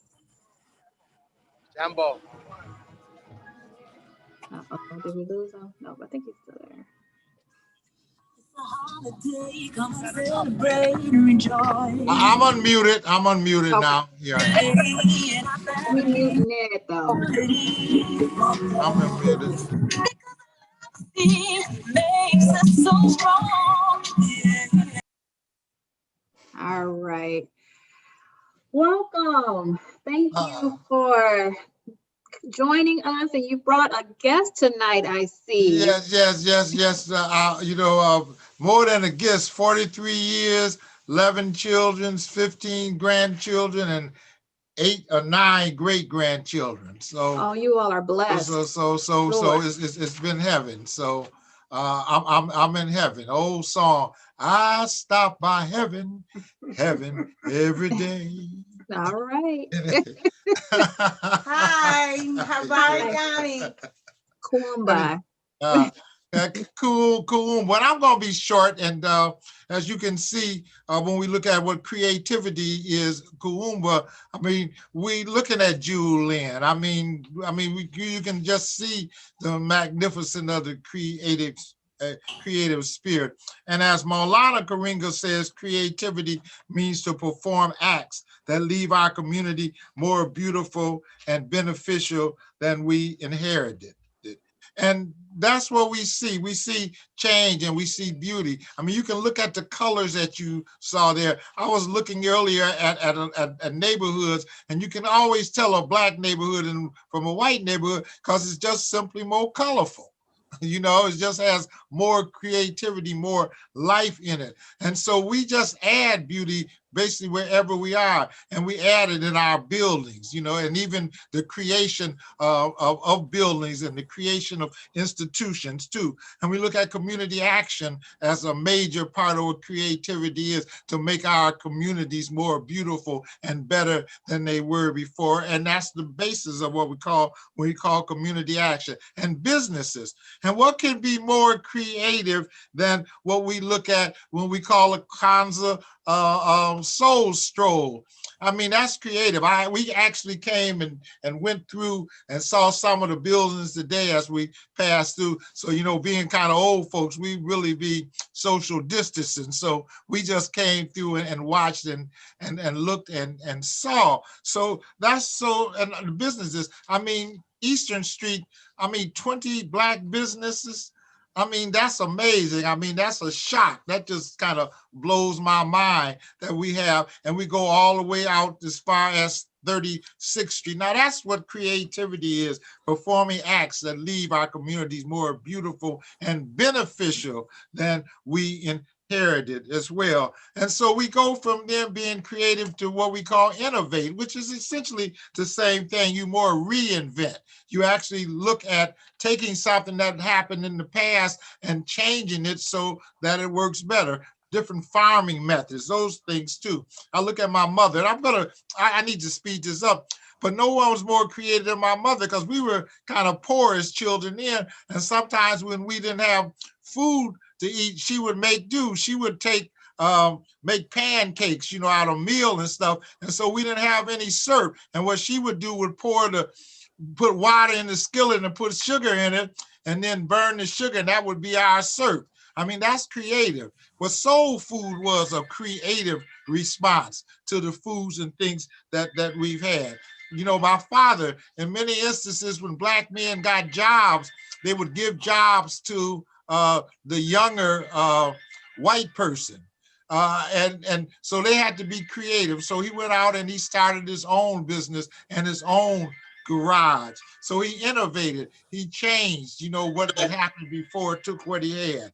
Jumbo. Uh-oh, did we lose him? No, I think he's still there. I'm unmuted. I'm unmuted now. Yeah. We muting it though. I'm unmuted. Makes us so strong. All right. Welcome. Thank you for joining us, and you brought a guest tonight, I see. Yes. More than a guest, 43 years, 11 children, 15 grandchildren, and 8 or 9 great-grandchildren. So you all are blessed. So it's been heaven. So I'm in heaven. Old song, I stop by heaven every day. All right. Hi, Habari Kuumba. Cool. But I'm going to be short. And as you can see, when we look at what creativity is, Kuumba, I mean, we looking at Jewel Lynn. You can just see the magnificence of the creative spirit. And as Maulana Karenga says, creativity means to perform acts that leave our community more beautiful and beneficial than we inherited. And that's what we see. We see change and we see beauty. I mean, you can look at the colors that you saw there. I was looking earlier at neighborhoods, and you can always tell a black neighborhood from a white neighborhood because it's just simply more colorful. You know, it just has more creativity, more life in it. And so we just add beauty basically wherever we are, and we add it in our buildings, you know, and even the creation of buildings and the creation of institutions too. And we look at community action as a major part of what creativity is, to make our communities more beautiful and better than they were before. And that's the basis of what we call community action. And businesses. And what can be more creative than what we look at when we call a Kwanzaa soul stroll? I mean, that's creative. We actually came and went through and saw some of the buildings today as we passed through. So, you know, being kind of old folks, we really be social distancing. So we just came through and watched and looked and saw. So that's and the businesses, I mean, Eastern Street, 20 black businesses. I mean, that's amazing. I mean, that's a shock. That just kind of blows my mind that we have, and we go all the way out as far as 36th Street. Now, that's what creativity is, performing acts that leave our communities more beautiful and beneficial than we inherited as well. And so we go from them being creative to what we call innovate, which is essentially the same thing. You more reinvent. You actually look at taking something that happened in the past and changing it so that it works better. Different farming methods, those things too. I look at my mother, and I need to speed this up, but no one was more creative than my mother, because we were kind of poor as children then, and sometimes when we didn't have food to eat, she would make do. She would make pancakes, you know, out of meal and stuff, and so we didn't have any syrup. And what she would do would put water in the skillet and put sugar in it, and then burn the sugar, and that would be our syrup. I mean, that's creative. But soul food was a creative response to the foods and things that we've had. You know, my father, in many instances, when black men got jobs, they would give jobs to the younger white person. And so they had to be creative. So he went out and he started his own business and his own garage. So he innovated, he changed, you know, what had happened before, took what he had.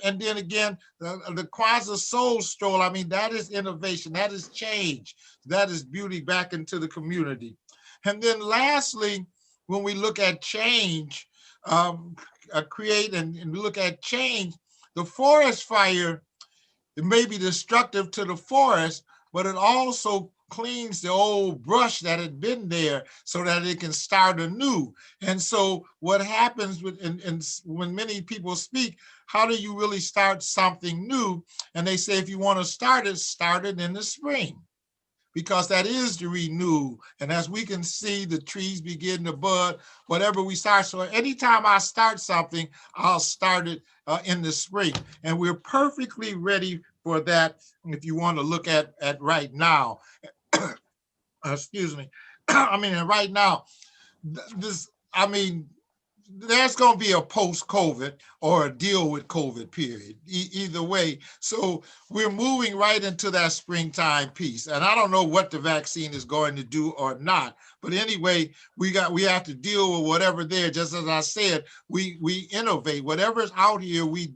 And then again, the Kwanzaa soul stroll, I mean, that is innovation, that is change, that is beauty back into the community. And then lastly, when we look at change, create and look at change, the forest fire, it may be destructive to the forest, but it also cleans the old brush that had been there so that it can start anew. And so what happens with, and when many people speak, how do you really start something new? And they say, if you want to start it in the spring, because that is the renew. And as we can see, the trees begin to bud, whatever we start. So anytime I start something, I'll start it in the spring. And we're perfectly ready for that if you want to look at right now. Excuse me. I mean, right now, there's going to be a post-COVID or a deal with COVID period, either way. So we're moving right into that springtime piece. And I don't know what the vaccine is going to do or not. But anyway, we have to deal with whatever there. Just as I said, we innovate. Whatever's out here, we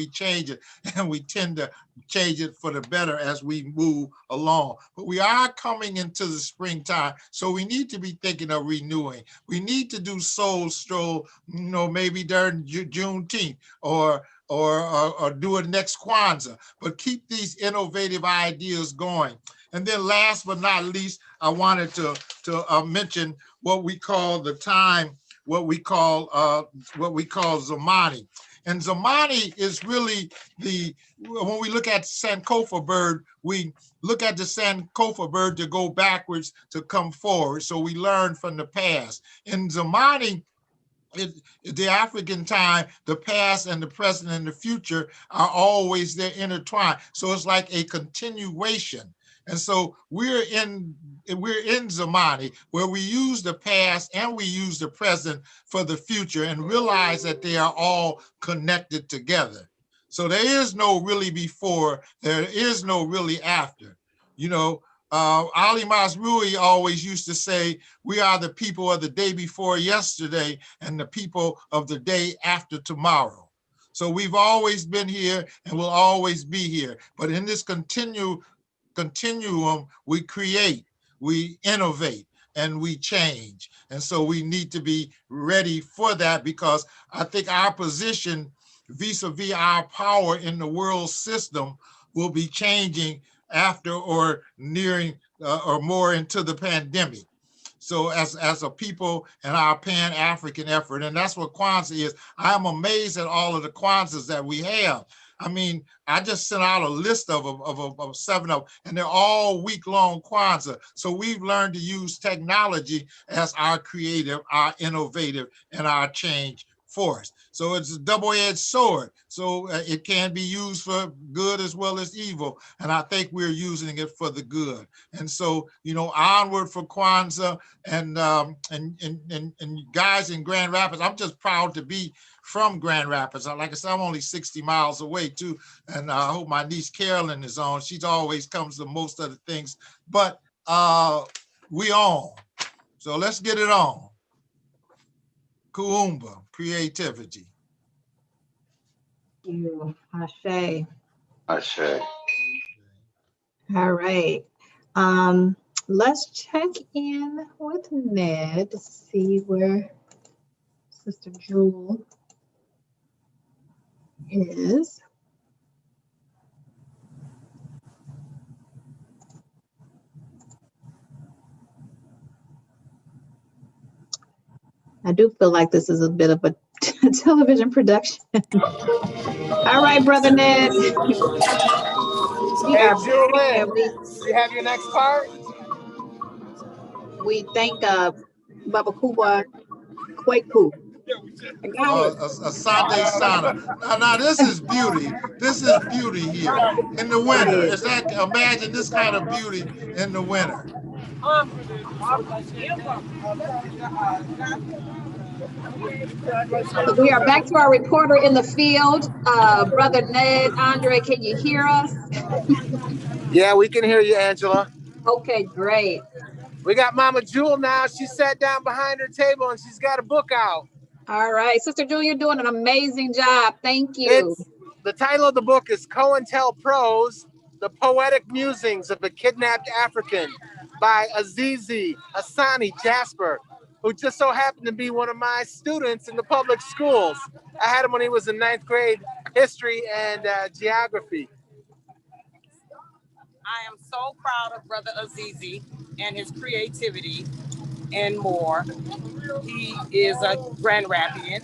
change it, and we tend to change it for the better as we move along. But we are coming into the springtime, so we need to be thinking of renewing. We need to do Soul Stroll, maybe during Juneteenth or do it next Kwanzaa, but keep these innovative ideas going. And then last but not least, I wanted to mention what we call the time, what we call Zamani. And Zamani is really when we look at Sankofa bird, we look at the Sankofa bird to go backwards to come forward. So we learn from the past. In Zamani, the African time, the past and the present and the future are always there intertwined. So it's like a continuation. And so we're in Zamani, where we use the past and we use the present for the future and realize that they are all connected together. So there is no really before, there is no really after. Ali Masrui always used to say, we are the people of the day before yesterday and the people of the day after tomorrow. So we've always been here and will always be here. But in this continuum, we create, we innovate, and we change. And so we need to be ready for that, because I think our position vis-a-vis our power in the world system will be changing after or nearing or more into the pandemic. So as a people and our Pan-African effort, and that's what Kwanzaa is. I'm amazed at all of the Kwanzaas that we have. I mean, I just sent out a list of 7 of them, and they're all week-long Kwanzaa. So we've learned to use technology as our creative, our innovative, and our change force. So it's a double-edged sword. So it can be used for good as well as evil. And I think we're using it for the good. And so, onward for Kwanzaa, and guys in Grand Rapids, I'm just proud to be from Grand Rapids. Like I said, I'm only 60 miles away too. And I hope my niece Carolyn is on. She always comes to most of the things, but we on. So let's get it on. Kuumba, creativity. Thank you, Ashe. Ashe. All right. Let's check in with Ned to see where Sister Jewel is. I do feel like this is a bit of a television production. All right, Brother Ned. Hey, Julian, you have your next part? We thank Baba Kuba Kwaku. Asante Sana. Now this is beauty. This is beauty here in the winter. Is that, imagine this kind of beauty in the winter. So we are back to our reporter in the field. Brother Ned, Andre, can you hear us? Yeah, we can hear you, Angela. Okay, great. We got Mama Jewel now. She sat down behind her table and she's got a book out. All right, Sister Jewel, you're doing an amazing job. Thank you. The title of the book is COINTELPRO's, The Poetic Musings of a Kidnapped African by Azizi Hassani Jasper, who just so happened to be one of my students in the public schools. I had him when he was in 9th grade, history and geography. I am so proud of Brother Azizi and his creativity and more. He is a Grand Rapidan.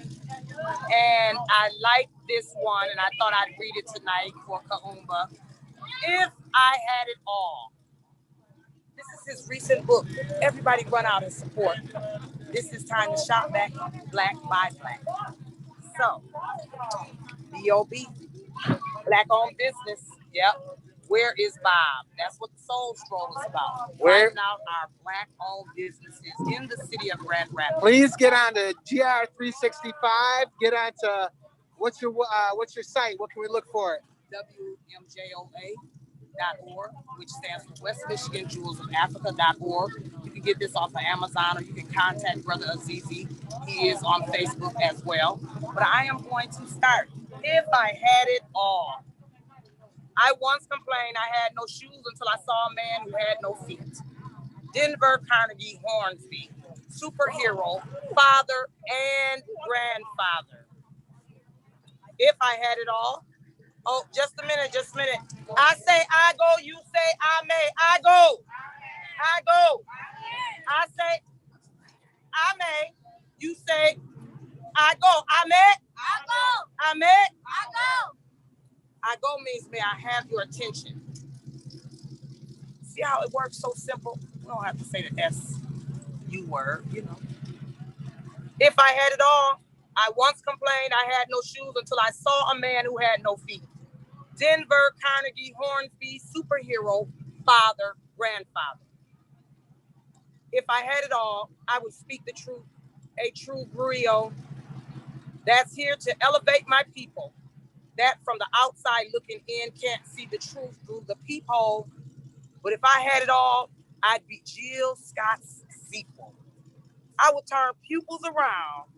And I like this one, and I thought I'd read it tonight for Kuumba. If I Had It All. This is his recent book. Everybody run out and support. This is time to shop back, black by black. So, B.O.B., black-owned business. Yep. Where is Bob? That's what the Soul Stroll is about. Where? Finding out our black-owned businesses in the city of Grand Rapids. Please get on to GR365. Get on to what's your site? What can we look for? WMJOA.org, which stands for West Michigan Jewels of Africa.org. You can get this off of Amazon, or you can contact Brother Azizi. He is on Facebook as well. But I am going to start. If I had it all. I once complained I had no shoes until I saw a man who had no feet. Denver Carnegie Hornsby, superhero, father, and grandfather. If I had it all. Oh, just a minute. I say I go, you say I may. I go. I say I may. You say I go. I may. I may. I go means may I have your attention. See how it works so simple? We don't have to say the S-U word, you know. If I had it all, I once complained I had no shoes until I saw a man who had no feet. Denver Carnegie Hornsby, superhero, father, grandfather. If I had it all, I would speak the truth, a true griot that's here to elevate my people, that from the outside looking in can't see the truth through the peephole. But if I had it all, I'd be Jill Scott's sequel. I would turn pupils around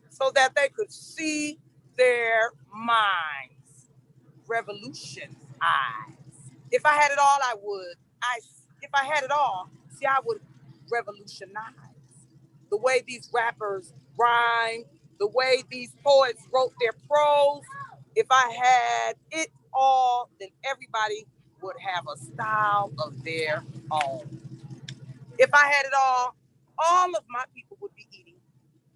so that they could see their minds. Revolution's eyes. If I had it all, I would. If I had it all, see, I would revolutionize the way these rappers rhyme, the way these poets wrote their prose. If I had it all, then everybody would have a style of their own. If I had it all of my people would be eating.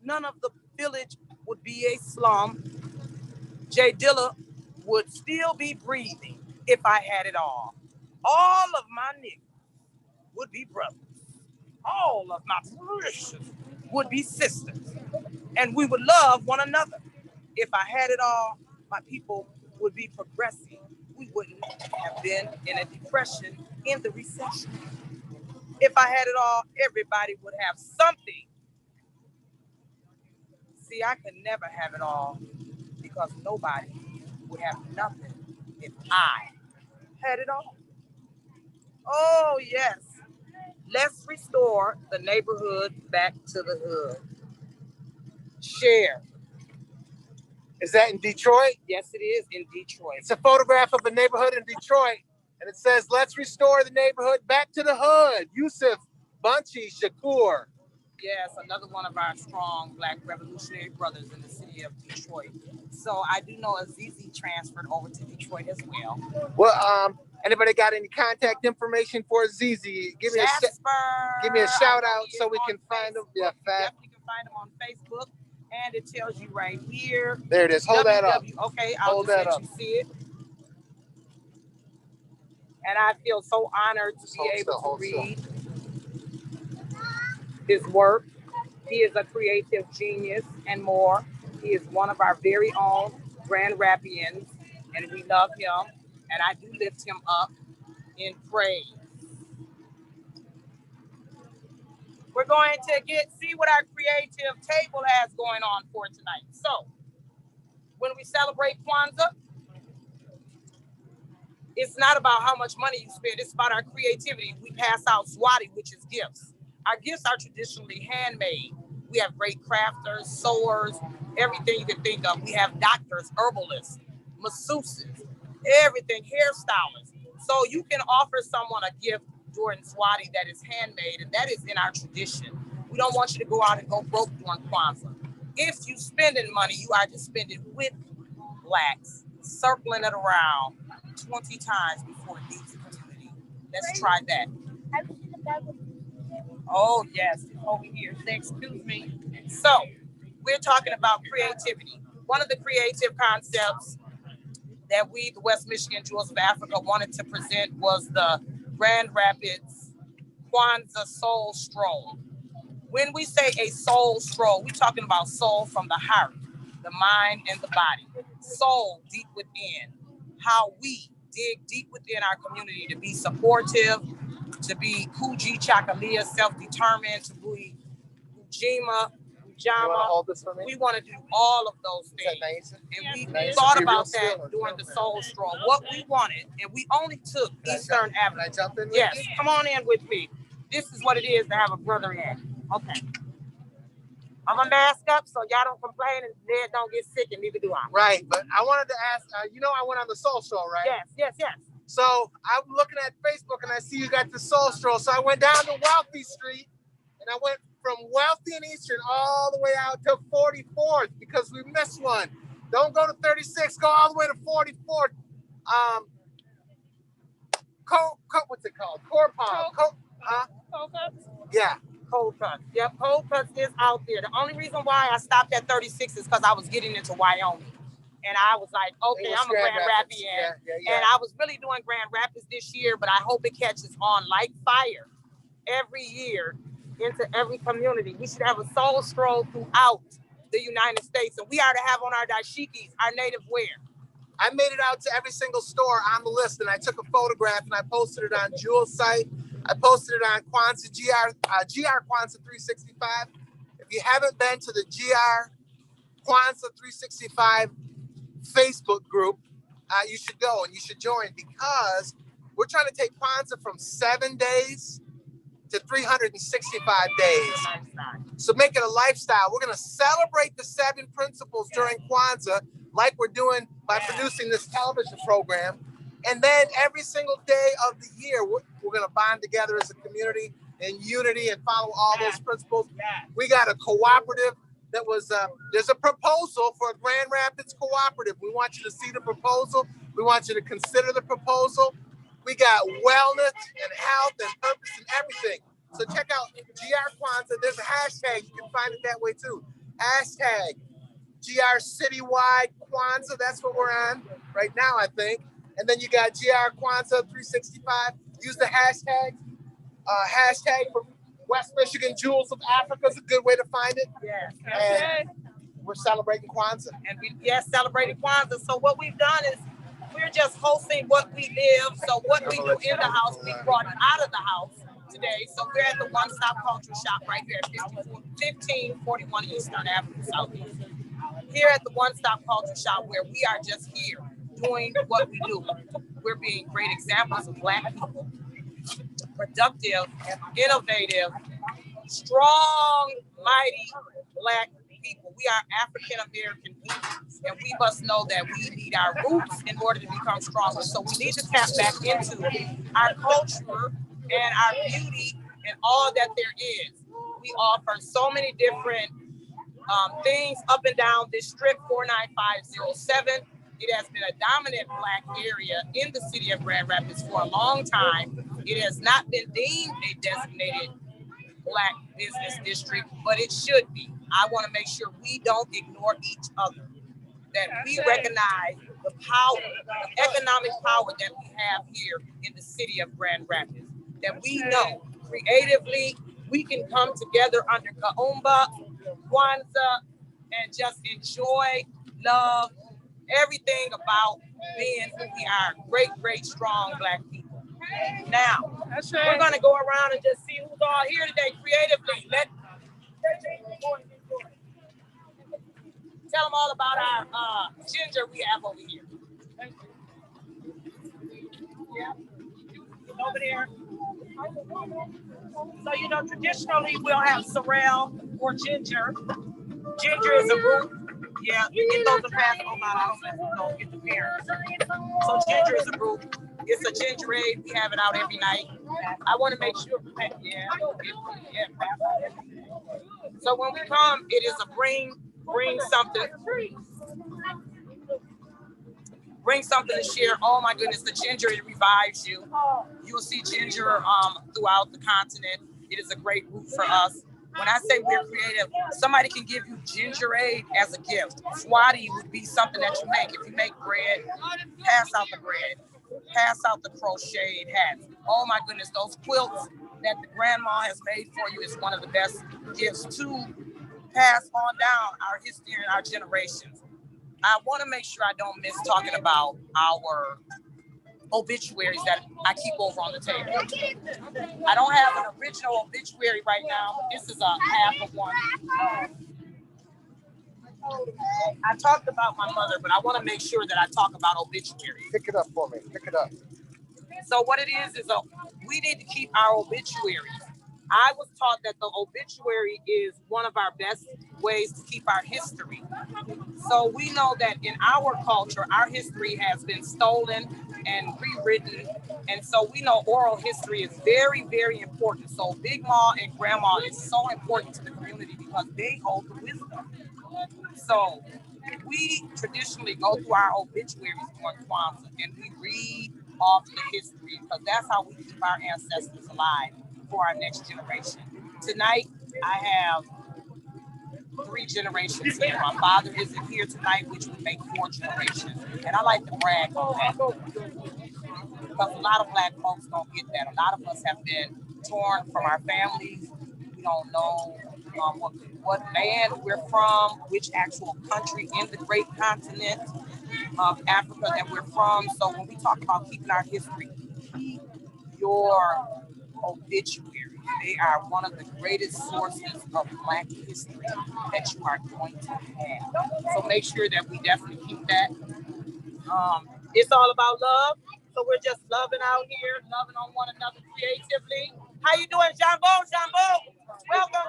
None of the village would be a slum. J Dilla would still be breathing if I had it all. All of my niggas would be brothers. All of my precious would be sisters. And we would love one another. If I had it all, my people would be progressing. We wouldn't have been in a depression in the recession. If I had it all, everybody would have something. See, I could never have it all because nobody would have nothing if I had it all. Oh, yes. Let's restore the neighborhood back to the hood. Share. Is that in Detroit? Yes, it is in Detroit. It's a photograph of a neighborhood in Detroit, and it says, "Let's restore the neighborhood back to the hood." Yusuf Banchi Shakur. Yes, another one of our strong Black revolutionary brothers in the city of Detroit. So I do know Azizi transferred over to Detroit as well. Well, anybody got any contact information for Azizi? Give me a shout out so we can find them. Yeah, yep, you can find them on Facebook, and it tells you right here. There it is. Hold that up. Okay, I'll just let you see it. And I feel so honored to be able to read his work. He is a creative genius and more. He is one of our very own Grand Rapians, and we love him. And I do lift him up in praise. We're going to see what our creative table has going on for tonight. So, when we celebrate Kwanzaa, it's not about how much money you spend. It's about our creativity. We pass out swati, which is gifts. Our gifts are traditionally handmade. We have great crafters, sewers, everything you can think of. We have doctors, herbalists, masseuses, everything, hairstylists. So you can offer someone a gift during Swati that is handmade, and that is in our tradition. We don't want you to go out and go broke during Kwanzaa. If you spending money, you are to spend it with Blacks, circling it around 20 times before it leaves the community. Let's try that. Oh, yes, over here. Excuse me. So, we're talking about creativity. One of the creative concepts that we, the West Michigan Jewels of Africa, wanted to present was the Grand Rapids Kwanzaa Soul Stroll. When we say a soul stroll, we're talking about soul from the heart, the mind, and the body. Soul deep within. How we dig deep within our community to be supportive, to be Kuji Chakalia, self-determined, to be Ujima, Ujama. We want to do all of those things. And we thought about that during the soul stroll. What we wanted, and we only took Eastern Avenue. Yes, come on in with me. This is what it is to have a brother in. Okay. I'm gonna mask up so y'all don't complain and Ned don't get sick, and neither do I. Right, but I wanted to ask, you know I went on the Soul Stroll, right? Yes. So I'm looking at Facebook and I see you got the Soul Stroll. So I went down to Wealthy Street and I went from Wealthy and Eastern all the way out to 44th because we missed one. Don't go to 36, go all the way to 44th. What's it called? Core Palm. Cold cuts? Yeah. Cold cuts. Yep, cold cuts is out there. The only reason why I stopped at 36 is because I was getting into Wyoming. And I was like, okay, I'm a Grand Rapids. Yeah. And I was really doing Grand Rapids this year, but I hope it catches on like fire every year into every community. We should have a soul stroll throughout the United States. And we are to have on our dashikis, our native wear. I made it out to every single store on the list, and I took a photograph and I posted it on Jewel's site. I posted it on Kwanzaa, GR Kwanzaa 365. If you haven't been to the GR Kwanzaa 365 Facebook group, you should go and you should join because we're trying to take Kwanzaa from 7 days to 365 days. So make it a lifestyle. We're going to celebrate the 7 principles during Kwanzaa like we're doing by producing this television program. And then every single day of the year, we're going to bond together as a community in unity and follow all those principles. We got a cooperative that was, there's a proposal for a Grand Rapids cooperative. We want you to see the proposal. We want you to consider the proposal. We got wellness and health and purpose and everything. So check out GR Kwanzaa. There's a hashtag. You can find it that way too. Hashtag GR Citywide Kwanzaa. That's what we're on right now, I think. And then you got GR Kwanzaa 365. Use the hashtag. Hashtag for West Michigan Jewels of Africa is a good way to find it. Yes. And we're celebrating Kwanzaa. And celebrating Kwanzaa. So what we've done is we're just hosting what we live. So what we do in the house, we brought out of the house today. So we're at the One Stop Culture Shop right here at 1541 Eastern Avenue Southeast. Here at the One Stop Culture Shop where we are just here doing what we do. We're being great examples of Black people. Productive, innovative, strong, mighty Black people. We are African American people, and we must know that we need our roots in order to become stronger. So we need to tap back into our culture and our beauty and all that there is. We offer so many different things up and down this strip 49507. It has been a dominant Black area in the city of Grand Rapids for a long time. It has not been deemed a designated Black business district, but it should be. I want to make sure we don't ignore each other, that we recognize the power, the economic power that we have here in the city of Grand Rapids, that we know creatively we can come together under Kuumba, Kwanzaa, and just enjoy, love, everything about being who we are, great, great, strong Black people. Now, we're going to go around and just see who's all here today creatively. Tell them all about our ginger we have over here. Yeah, over there. So, traditionally we'll have sorrel or ginger. Ginger is a root. Yeah, you get those to pass them out. I don't get the parents. So ginger is a root. It's a ginger ale. We have it out every night. I want to make sure. So when we come, it is a bring something. bring something to share. Oh my goodness, the ginger, it revives you. You'll see ginger throughout the continent. It is a great root for us. When I say we're creative, somebody can give you gingerade as a gift. Swati would be something that you make. If you make bread, pass out the bread. Pass out the crocheted hats. Oh my goodness, those quilts that the grandma has made for you is one of the best gifts to pass on down our history and our generations. I want to make sure I don't miss talking about our obituaries that I keep over on the table. I don't have an original obituary right now, but this is a half of one. I talked about my mother, but I want to make sure that I talk about obituaries. Pick it up for me. Pick it up. So what it is we need to keep our obituaries. I was taught that the obituary is one of our best ways to keep our history. So we know that in our culture, our history has been stolen and rewritten. And so we know oral history is very, very important. So Big Ma and Grandma is so important to the community because they hold the wisdom. So we traditionally go through our obituaries during Kwanzaa and we read off the history because that's how we keep our ancestors alive for our next generation. Tonight, I have 3 generations here. My father isn't here tonight, which would make 4 generations. And I like to brag on that because a lot of Black folks don't get that. A lot of us have been torn from our families. We don't know what land we're from, which actual country in the great continent of Africa that we're from. So when we talk about keeping our history, keep your obituaries. They are one of the greatest sources of Black history that you are going to have. So make sure that we definitely keep that. It's all about love. So we're just loving out here, loving on one another creatively. How you doing, Jambo? Jambo? Welcome.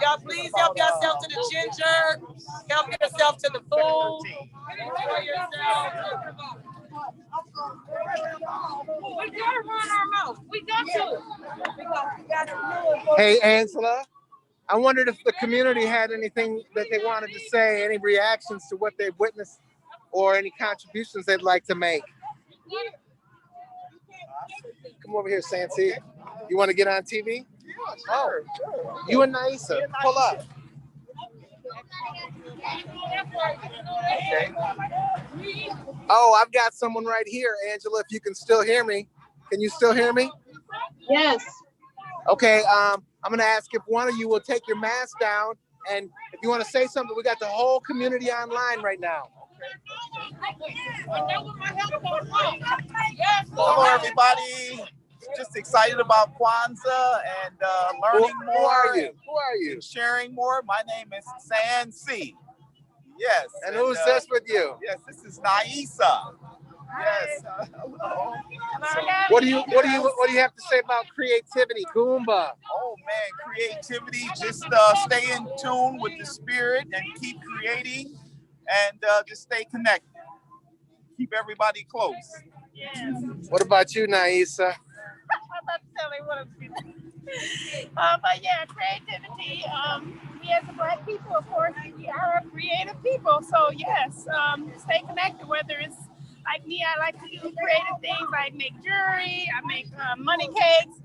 Y'all please help yourself to the ginger. Help yourself to the food. Enjoy yourself. We gotta run our mouth. We got to. Hey, Angela. I wondered if the community had anything that they wanted to say, any reactions to what they've witnessed, or any contributions they'd like to make. Come over here, Sansi. You want to get on TV? Yeah, sure. You and Naisa, pull up. Okay. Oh, I've got someone right here, Angela, if you can still hear me. Can you still hear me? Yes. Okay, I'm going to ask if one of you will take your mask down, and if you want to say something, we got the whole community online right now. Hello, everybody. Just excited about Kwanzaa and learning more. Who are you? And sharing more. My name is Sansi. Yes. And who's this with you? Yes, this is Naisa. Yes. Hello. What do you have to say about creativity, Kuumba? Oh man, creativity. Just stay in tune with the spirit and keep creating, and just stay connected. Keep everybody close. Yes. What about you, Naisa? I'm not telling what I'm doing. But yeah, creativity. We as a Black people, of course, we are a creative people. So yes, stay connected. Whether it's like me, I like to do creative things. I make jewelry. I make money cakes.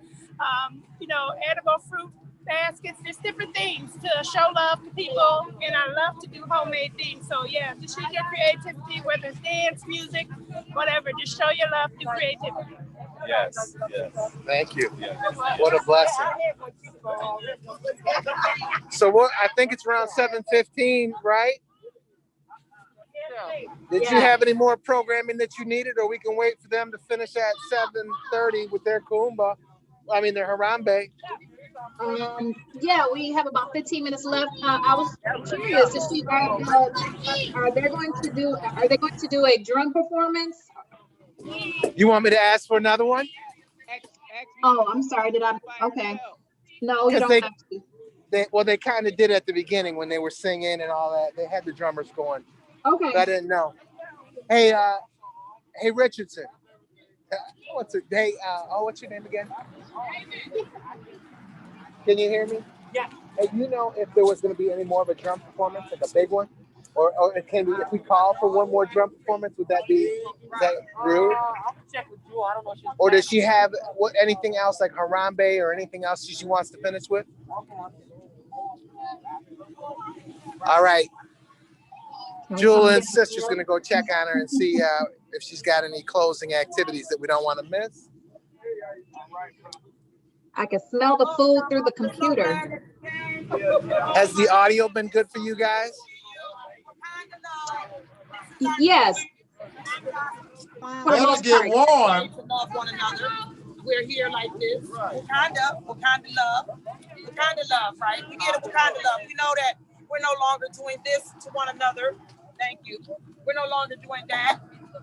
Edible fruit baskets. There's different things to show love to people, and I love to do homemade things. So yeah, just use your creativity, whether it's dance, music, whatever. Just show your love through creativity. Yes. Thank you. Yes. What a blessing. So what? I think it's around 7:15, right? Did you have any more programming that you needed, or we can wait for them to finish at 7:30 with their Kuumba? I mean, their Harambe. Yeah, we have about 15 minutes left. I was curious to see are they going to do a drum performance? You want me to ask for another one? Oh, I'm sorry. Okay. No, you don't have to. They kind of did at the beginning when they were singing and all that. They had the drummers going. Okay. But I didn't know. Hey, Richardson. What's your name again? Can you hear me? Yeah. Hey, you know if there was going to be any more of a drum performance, like a big one? Or can we, if we call for one more drum performance, would that be, is that rude? I'll check with Drew. I don't know if she's Or does she have anything else like Harambe or anything else she wants to finish with? All right. Julian's sister's going to go check on her and see if she's got any closing activities that we don't want to miss. I can smell the food through the computer. Has the audio been good for you guys? Yes. Let's get warm. We're here like this. Wakanda love, right? We get a Wakanda love. We know that we're no longer doing this to one another. Thank you. We're no longer doing that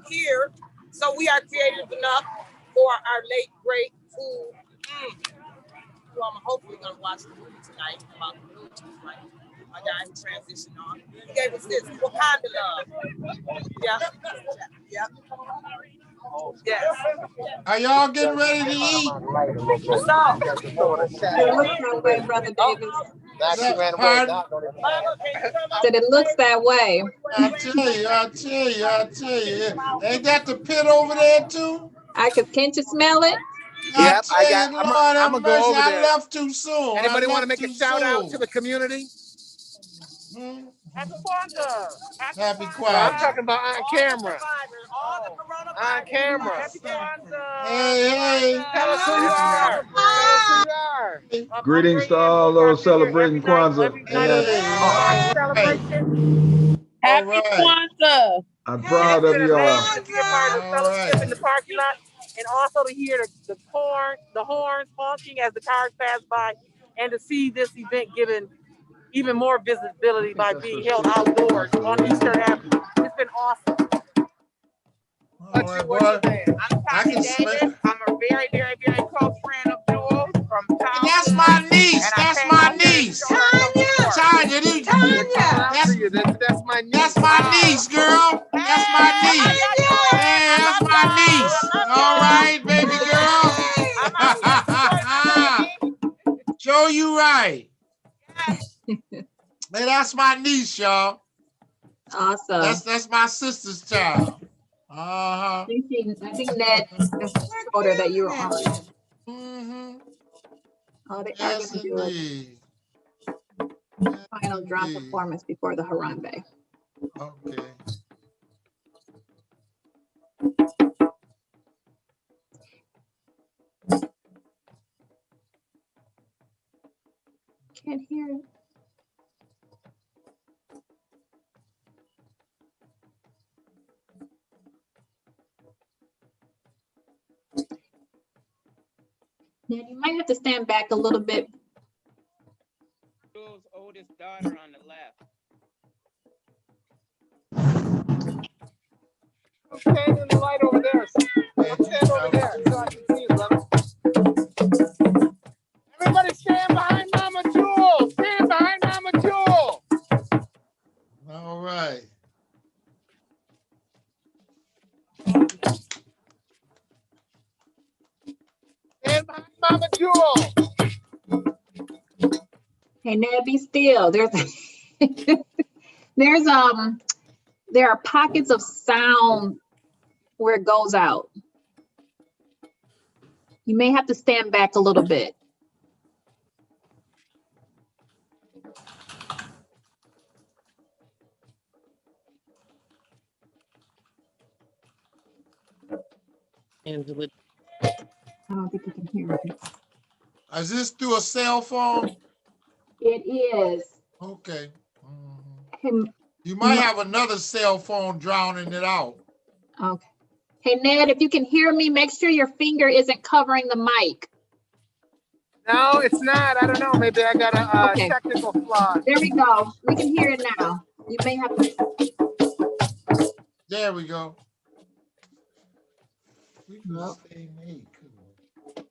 here. So we are creative enough for our late great who I'm hopefully gonna watch the movie tonight about the military, right? My guy who transitioned on. He gave us this Wakanda love. Yeah. Yep. Yes. Are y'all getting ready to eat? What's up? It looks that way, Brother Davis. Said it looks that way. I tell you. Ain't that the pit over there too? Can't you smell it? Yep, I'm gonna go over there. I left too soon. Anybody want to make a shout out to the community? Happy Kwanzaa. Happy Kwanzaa. I'm talking about on camera. On camera. Happy Kwanzaa. Hey. Tell us who you are. Tell us who you are. Greetings to all those celebrating Kwanzaa. Happy Kwanzaa. I'm proud of y'all. To be a part of the fellowship in the parking lot, and also to hear the horns honking as the cars pass by, and to see this event given even more visibility by being held outdoors on Easter Avenue. It's been awesome. What's your name? I'm Tommy Davis. I'm a very, very, very close friend of Jewel from town. That's my niece. That's my niece. Tanya. That's my niece. That's my niece, girl. That's my niece. Hey, that's my niece. All right, baby girl. Show you right. Hey, that's my niece, y'all. Awesome. That's my sister's child. I think Ned told her that you were on. Oh, they are going to do a final drum performance before the Harambe. Okay. Can't hear it. Ned, you might have to stand back a little bit. Joel's oldest daughter on the left. I'm standing in the light over there. I'm standing over there so I can see you, brother. Everybody stand behind Mama Jewel. Stand behind Mama Jewel. All right. Stand behind Mama Jewel. Hey, Ned, be still. There are pockets of sound where it goes out. You may have to stand back a little bit. Angela. I don't think you can hear me. Is this through a cell phone? It is. Okay. Hey, You might have another cell phone drowning it out. okay. Hey, Ned, if you can hear me, make sure your finger isn't covering the mic. No, it's not. I don't know. Maybe I got a technical flaw. There we go. We can hear it now. You may have to. There we go. We can stay made, couldn't we?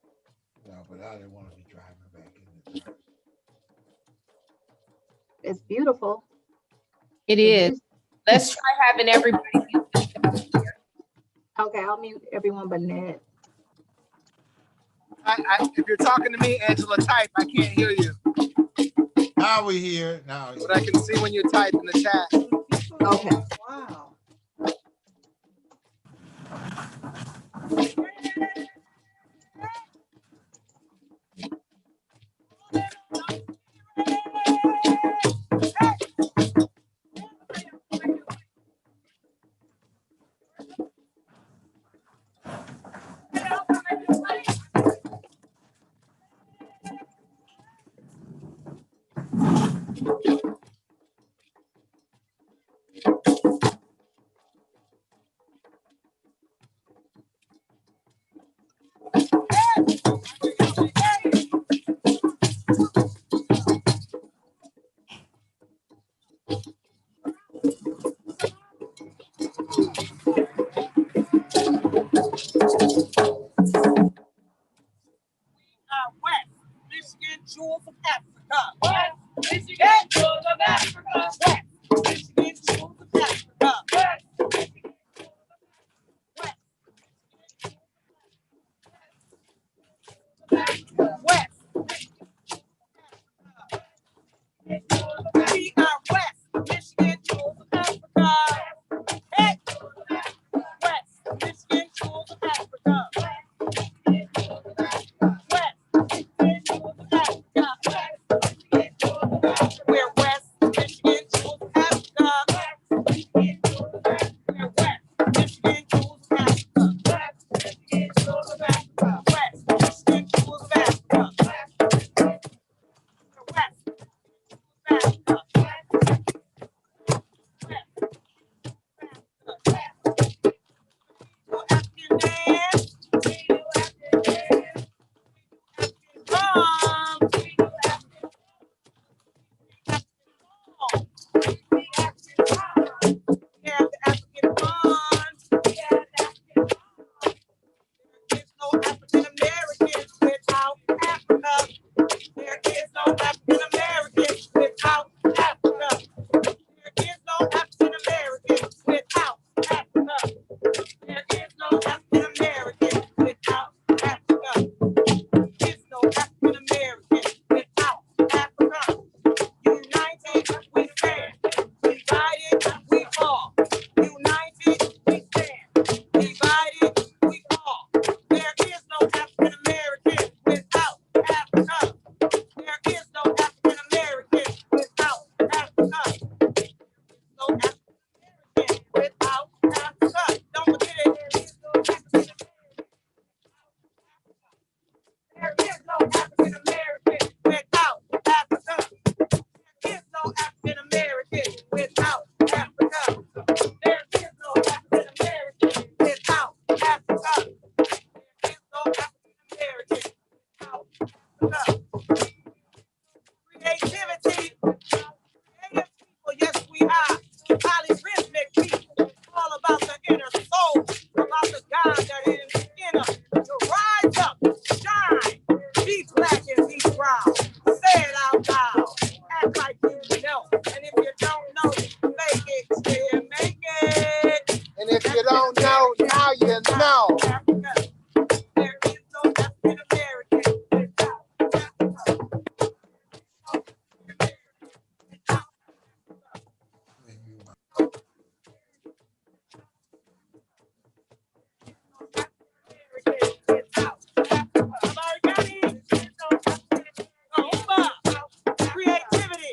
No, but I didn't want to be driving back in the dark. It's beautiful. It is. Let's try having everybody mute themselves here. Okay, I'll mute everyone but Ned. If you're talking to me, Angela, type. I can't hear you. Now we hear. Now. But I can see when you type in the chat. Okay. Wow. West Michigan jewels of Africa. West Michigan jewels of Africa. West Michigan jewels of Africa. West West. We are West Michigan jewels of Africa. Hey. West Michigan jewels of Africa. We're West Michigan jewels of Africa. We're West Michigan jewels of Africa. West Michigan jewels of Africa. West Michigan jewels of Africa. We're West Africa. African dance. We have the African bonds. There is no African Americans without Africa. There is no African Americans without Africa. There is no African Americans without Africa. There is no African American without Africa. There is no African American without Africa. United we stand, divided we fall. United we stand, divided we fall. There is no African American without Africa. There is no African American without Africa. No African American without Africa. Don't forget it. There is no African American without Africa. There is no African American without Africa. There is no African American without Africa. There is no African American without Africa. Creativity, creative people, yes we are. Polyrhythmic people, all about the inner soul, about the God that is in the inner. To rise up, shine, be black and be proud. Say it out loud, act like you know. And if you don't know, make it, still make it. And if you don't know, now you know. Africa. There is no African American without Africa. Kuumba, creativity,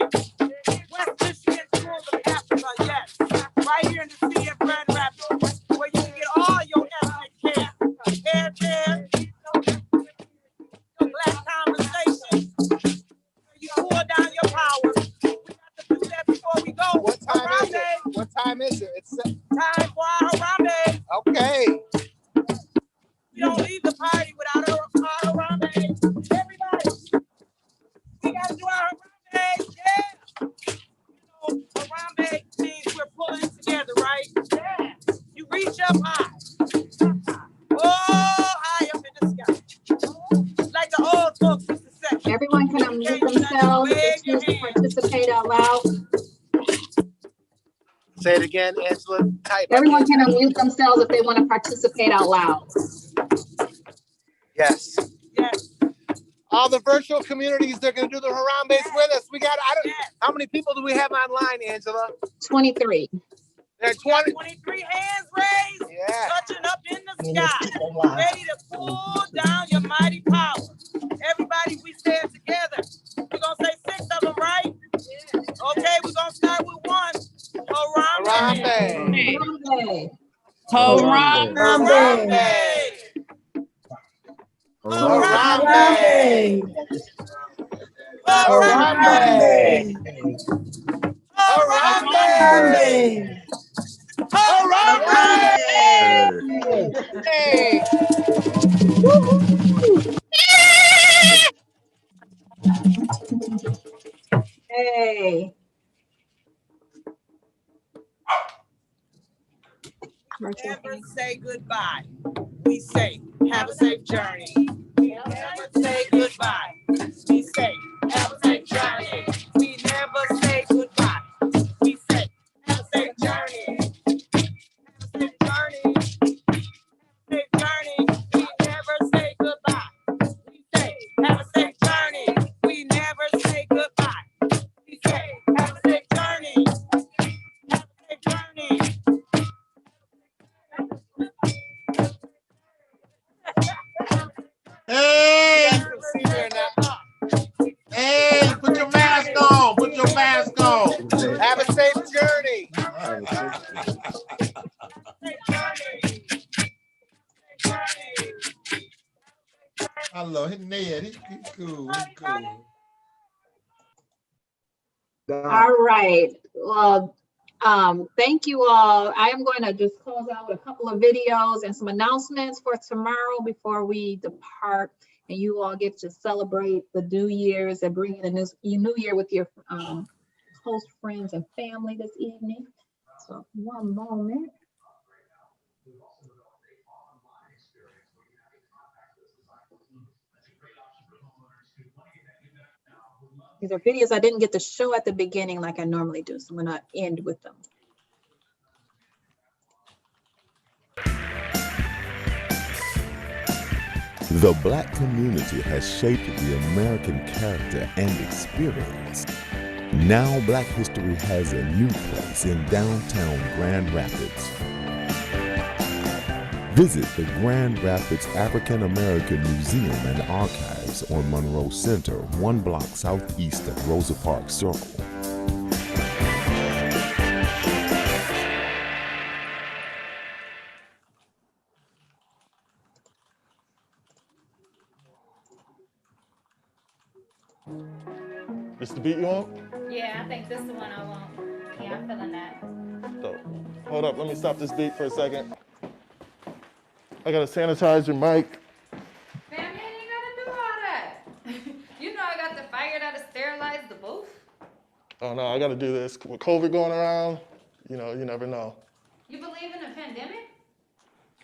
West Michigan schools of Africa, yes, right here in the city of Grand Rapids, where you can get all your ethnic care, hair care, your black conversation, where you pull down your power. We got to do that before we go. What time is Harambe. it? What time is it? It's Time for our Harambe. okay. We don't leave the party without our Harambe. Everybody, we gotta do our Harambe, yeah. You know, Harambe means we're pulling together, right? Yeah. You reach up high. Oh, high up in the sky. Like the old folks used to say. Everyone can unmute themselves if they choose to participate out loud. Say it again, Angela. Type. Everyone can unmute themselves if they want to participate out loud. Yes. Yes. All the virtual communities, they're going to do the Harambes with us. We got, how many people do we have online, Angela? 23. There are 23 hands raised, touching up in the sky, ready to pull down your mighty power. Everybody, we say it together. We're going to say 6 of them, right? Okay, we're going to start with 1. Harambe. Harambe. Harambe. Harambe. Harambe. Hey. Never say goodbye. We say, have a safe journey. We never say goodbye. We say, have a safe journey. We never say goodbye. We say, have a safe journey. Have a safe journey. Safe journey. We never say goodbye. We say, have a safe journey. We never say goodbye. We say, have a safe journey. Have a safe journey. Hey! Hey, put your mask on. Put your mask on. Have a safe journey. I love his Ned. He's cool. He's cool. All right. Well, thank you all. I am going to just close out with a couple of videos and some announcements for tomorrow before we depart, and you all get to celebrate the New Year's and bring in a new year with your close friends and family this evening. So one moment. These are videos I didn't get to show at the beginning like I normally do, so I'm going to end with them. The Black community has shaped the American character and experience. Now Black history has a new place in downtown Grand Rapids. Visit the Grand Rapids African American Museum and Archives on Monroe Center, 1 block southeast of Rosa Parks Circle. This the beat you want? Yeah, I think this is the one I want. Yeah, I'm feeling that. So, hold up, let me stop this beat for a second. I gotta sanitize your mic. Man, you ain't gotta do all that. You know I got the fire that'll sterilize the booth. Oh no, I gotta do this. With COVID going around, you know, you never know. You believe in a pandemic?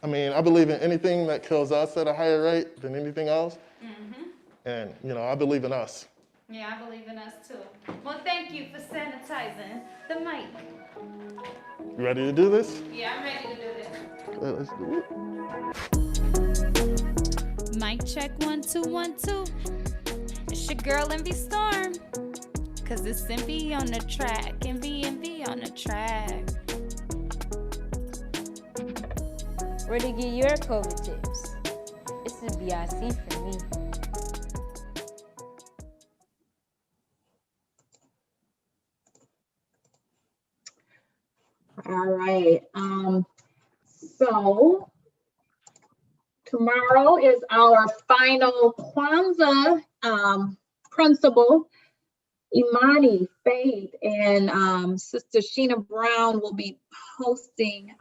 I mean, I believe in anything that kills us at a higher rate than anything else. Mm-hmm. And, you know, I believe in us. Yeah, I believe in us too. Well, thank you for sanitizing the mic. You ready to do this? Yeah, I'm ready to do this. Let's do it. Mic check 1 2 1 2. It's your girl Envy Storm. Cause it's Envy on the track. Envy on the track. Where to get your COVID tips? It's a BIC for me. All right. So tomorrow is our final Kwanzaa principal, Imani Faith, and Sister Sheena Brown will be hosting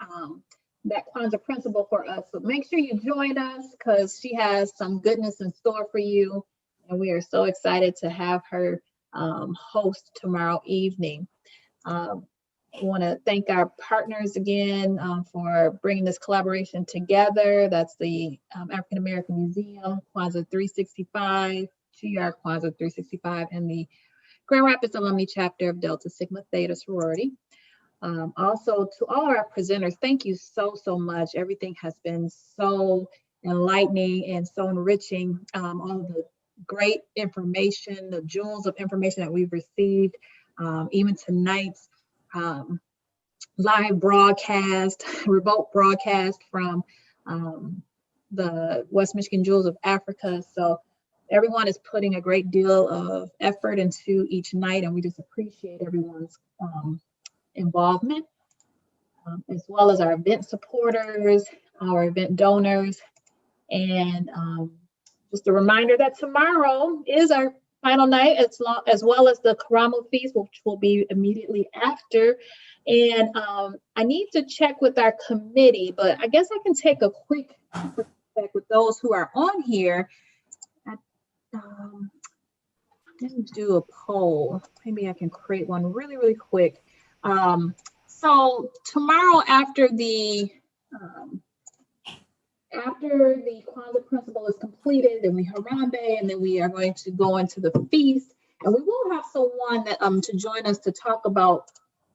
that Kwanzaa principal for us. So make sure you join us because she has some goodness in store for you. And we are so excited to have her host tomorrow evening. I want to thank our partners again for bringing this collaboration together. That's the African American Museum, Kwanzaa 365, GR Kwanzaa 365, and the Grand Rapids Alumni Chapter of Delta Sigma Theta Sorority. Also, to all our presenters, thank you so much. Everything has been so enlightening and so enriching. All of the great information, the jewels of information that we've received, even tonight's live broadcast, remote broadcast from the West Michigan Jewels of Africa. So everyone is putting a great deal of effort into each night, and we just appreciate everyone's involvement, as well as our event supporters, our event donors, and just a reminder that tomorrow is our final night, as well as the Karamu feast, which will be immediately after. And I need to check with our committee, but I guess I can take a quick check with those who are on here. Let me do a poll. Maybe I can create one really, really quick. So tomorrow, after the Kwanzaa principle is completed, and we Harambe, and then we are going to go into the feast, and we will have someone that to join us to talk about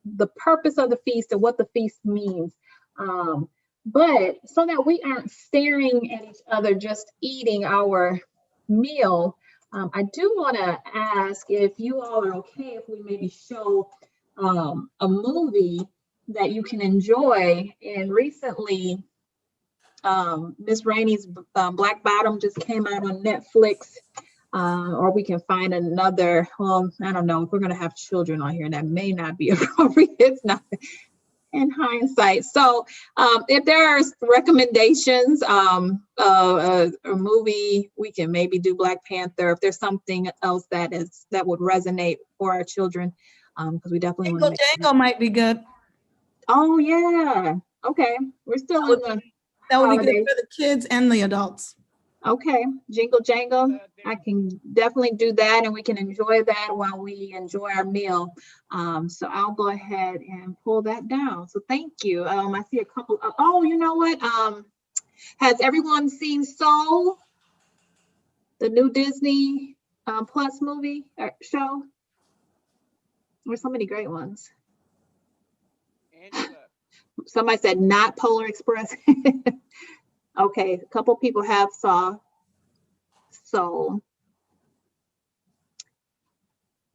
the purpose of the feast and what the feast means. But so that we aren't staring at each other just eating our meal, I do want to ask if you all are okay if we maybe show a movie that you can enjoy. And recently, Miss Rainey's Black Bottom just came out on Netflix, or we can find another. Well, I don't know if we're going to have children on here, and that may not be appropriate. It's not in hindsight. So if there are recommendations, a movie, we can maybe do Black Panther. If there's something else that would resonate for our children, because we definitely want to. Jingle might be good. Oh yeah. Okay. We're still in the. That would be good for the kids and the adults. Okay, Jingle Jangle. I can definitely do that, and we can enjoy that while we enjoy our meal. So I'll go ahead and pull that down. So thank you. I see a couple. Oh, you know what? Has everyone seen Soul, the new Disney Plus movie or show? There's so many great ones. Somebody said not Polar Express. Okay, a couple people have saw Soul.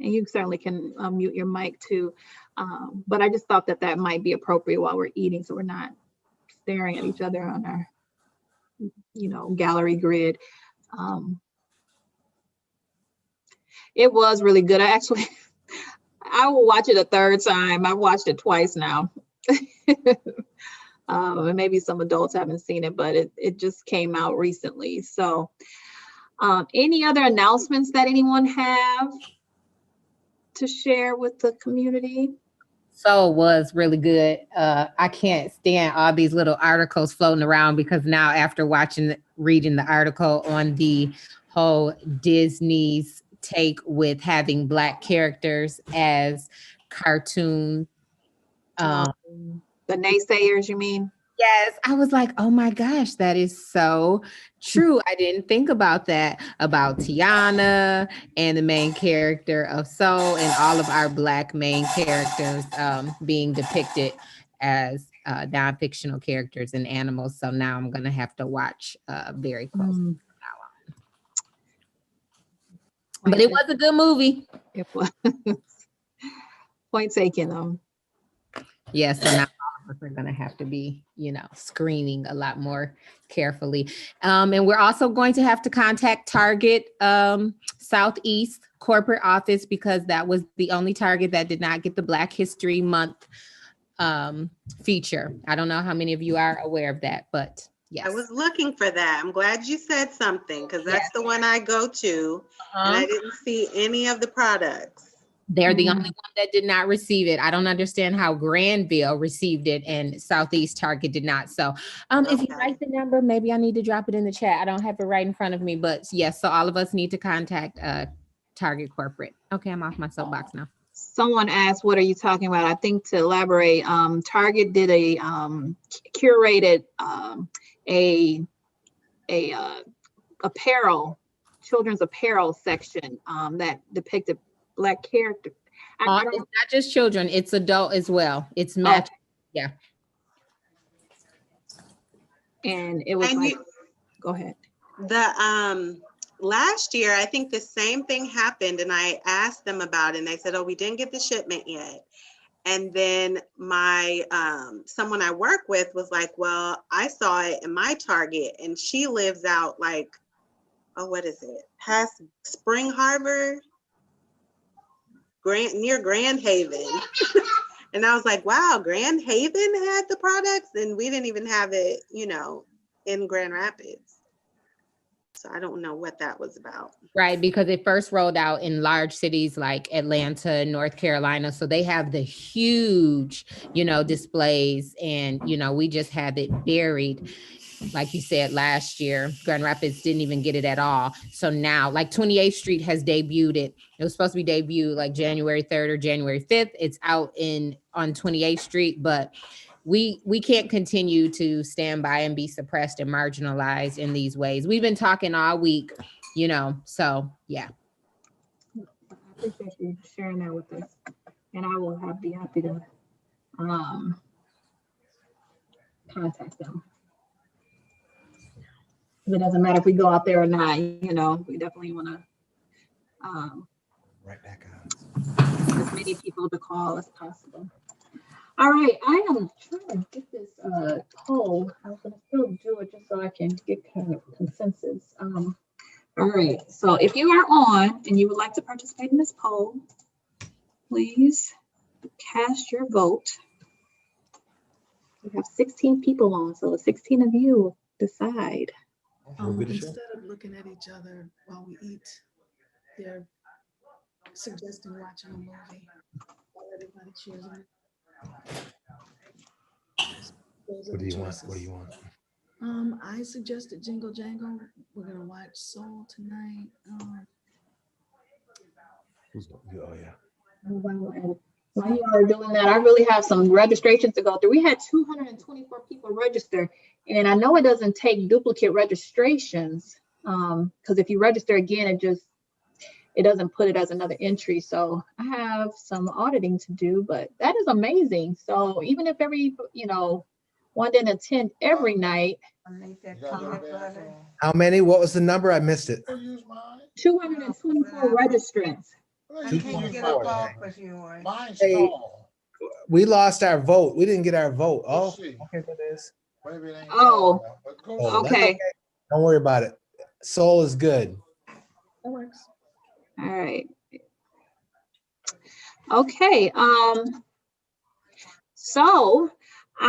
And you certainly can mute your mic too. But I just thought that might be appropriate while we're eating, so we're not staring at each other on our, gallery grid. It was really good. I will watch it a third time. I've watched it twice now. And maybe some adults haven't seen it, but it just came out recently. So any other announcements that anyone have to share with the community? So it was really good. I can't stand all these little articles floating around, because now after reading the article on the whole Disney's take with having Black characters as cartoon. The naysayers, you mean? Yes, I was like, oh my gosh, that is so true. I didn't think about that, about Tiana and the main character of Soul, and all of our Black main characters being depicted as non-fictional characters and animals. So now I'm going to have to watch very closely from now on. But it was a good movie. It was. Point taken. Yes, so now we're going to have to be, screening a lot more carefully. And we're also going to have to contact Target Southeast corporate office, because that was the only Target that did not get the Black History Month feature. I don't know how many of you are aware of that, but yes. I was looking for that. I'm glad you said something, because that's the one I go to, and I didn't see any of the products. They're the only one that did not receive it. I don't understand how Granville received it and Southeast Target did not. So if you write the number, maybe I need to drop it in the chat. I don't have it right in front of me, but yes, so all of us need to contact Target Corporate. Okay, I'm off my soapbox now. Someone asked, what are you talking about? I think to elaborate, Target did a curated children's apparel section that depicted Black character. It's not just children, it's adult as well. It's match. Yeah. And it was go ahead. last year, I think the same thing happened, and I asked them about it, and they said, oh, we didn't get the shipment yet. And then my someone I work with was like, well, I saw it in my Target, and she lives out like, oh, what is it? Past Spring Harbor, near Grand Haven. And I was like, wow, Grand Haven had the products, and we didn't even have it, you know, in Grand Rapids. So I don't know what that was about. Right, because it first rolled out in large cities like Atlanta, North Carolina. So they have the huge, you know, displays, and, you know, we just have it buried. Like you said, last year, Grand Rapids didn't even get it at all. So now, like 28th Street has debuted it. It was supposed to be debuted like January 3rd or January 5th. It's out on 28th Street, but we can't continue to stand by and be suppressed and marginalized in these ways. We've been talking all week, you know, so yeah. I appreciate you sharing that with us. And I will be happy to contact them. It doesn't matter if we go out there or not, you know, we definitely want to right back on. As many people to call as possible. All right, I am trying to get this poll. I was going to still do it just so I can get kind of consensus. All right, so if you are on and you would like to participate in this poll, please cast your vote. We have 16 people on, so 16 of you decide. Instead of looking at each other while we eat, they're suggesting watching a movie while everybody cheers on. What do you want? What do you want? I suggested Jingle Jangle. We're gonna watch Soul tonight. Oh yeah. While you are doing that, I really have some registrations to go through. We had 224 people register, and I know it doesn't take duplicate registrations because if you register again, it doesn't put it as another entry. So I have some auditing to do, but that is amazing. So even if one didn't attend every night. How many? What was the number? I missed it. 224 registrants. I can't get up off of yours. Hey, we lost our vote. We didn't get our vote. Oh, okay, that is. Oh, okay. Don't worry about it. Soul is good. That works. All right. Okay. So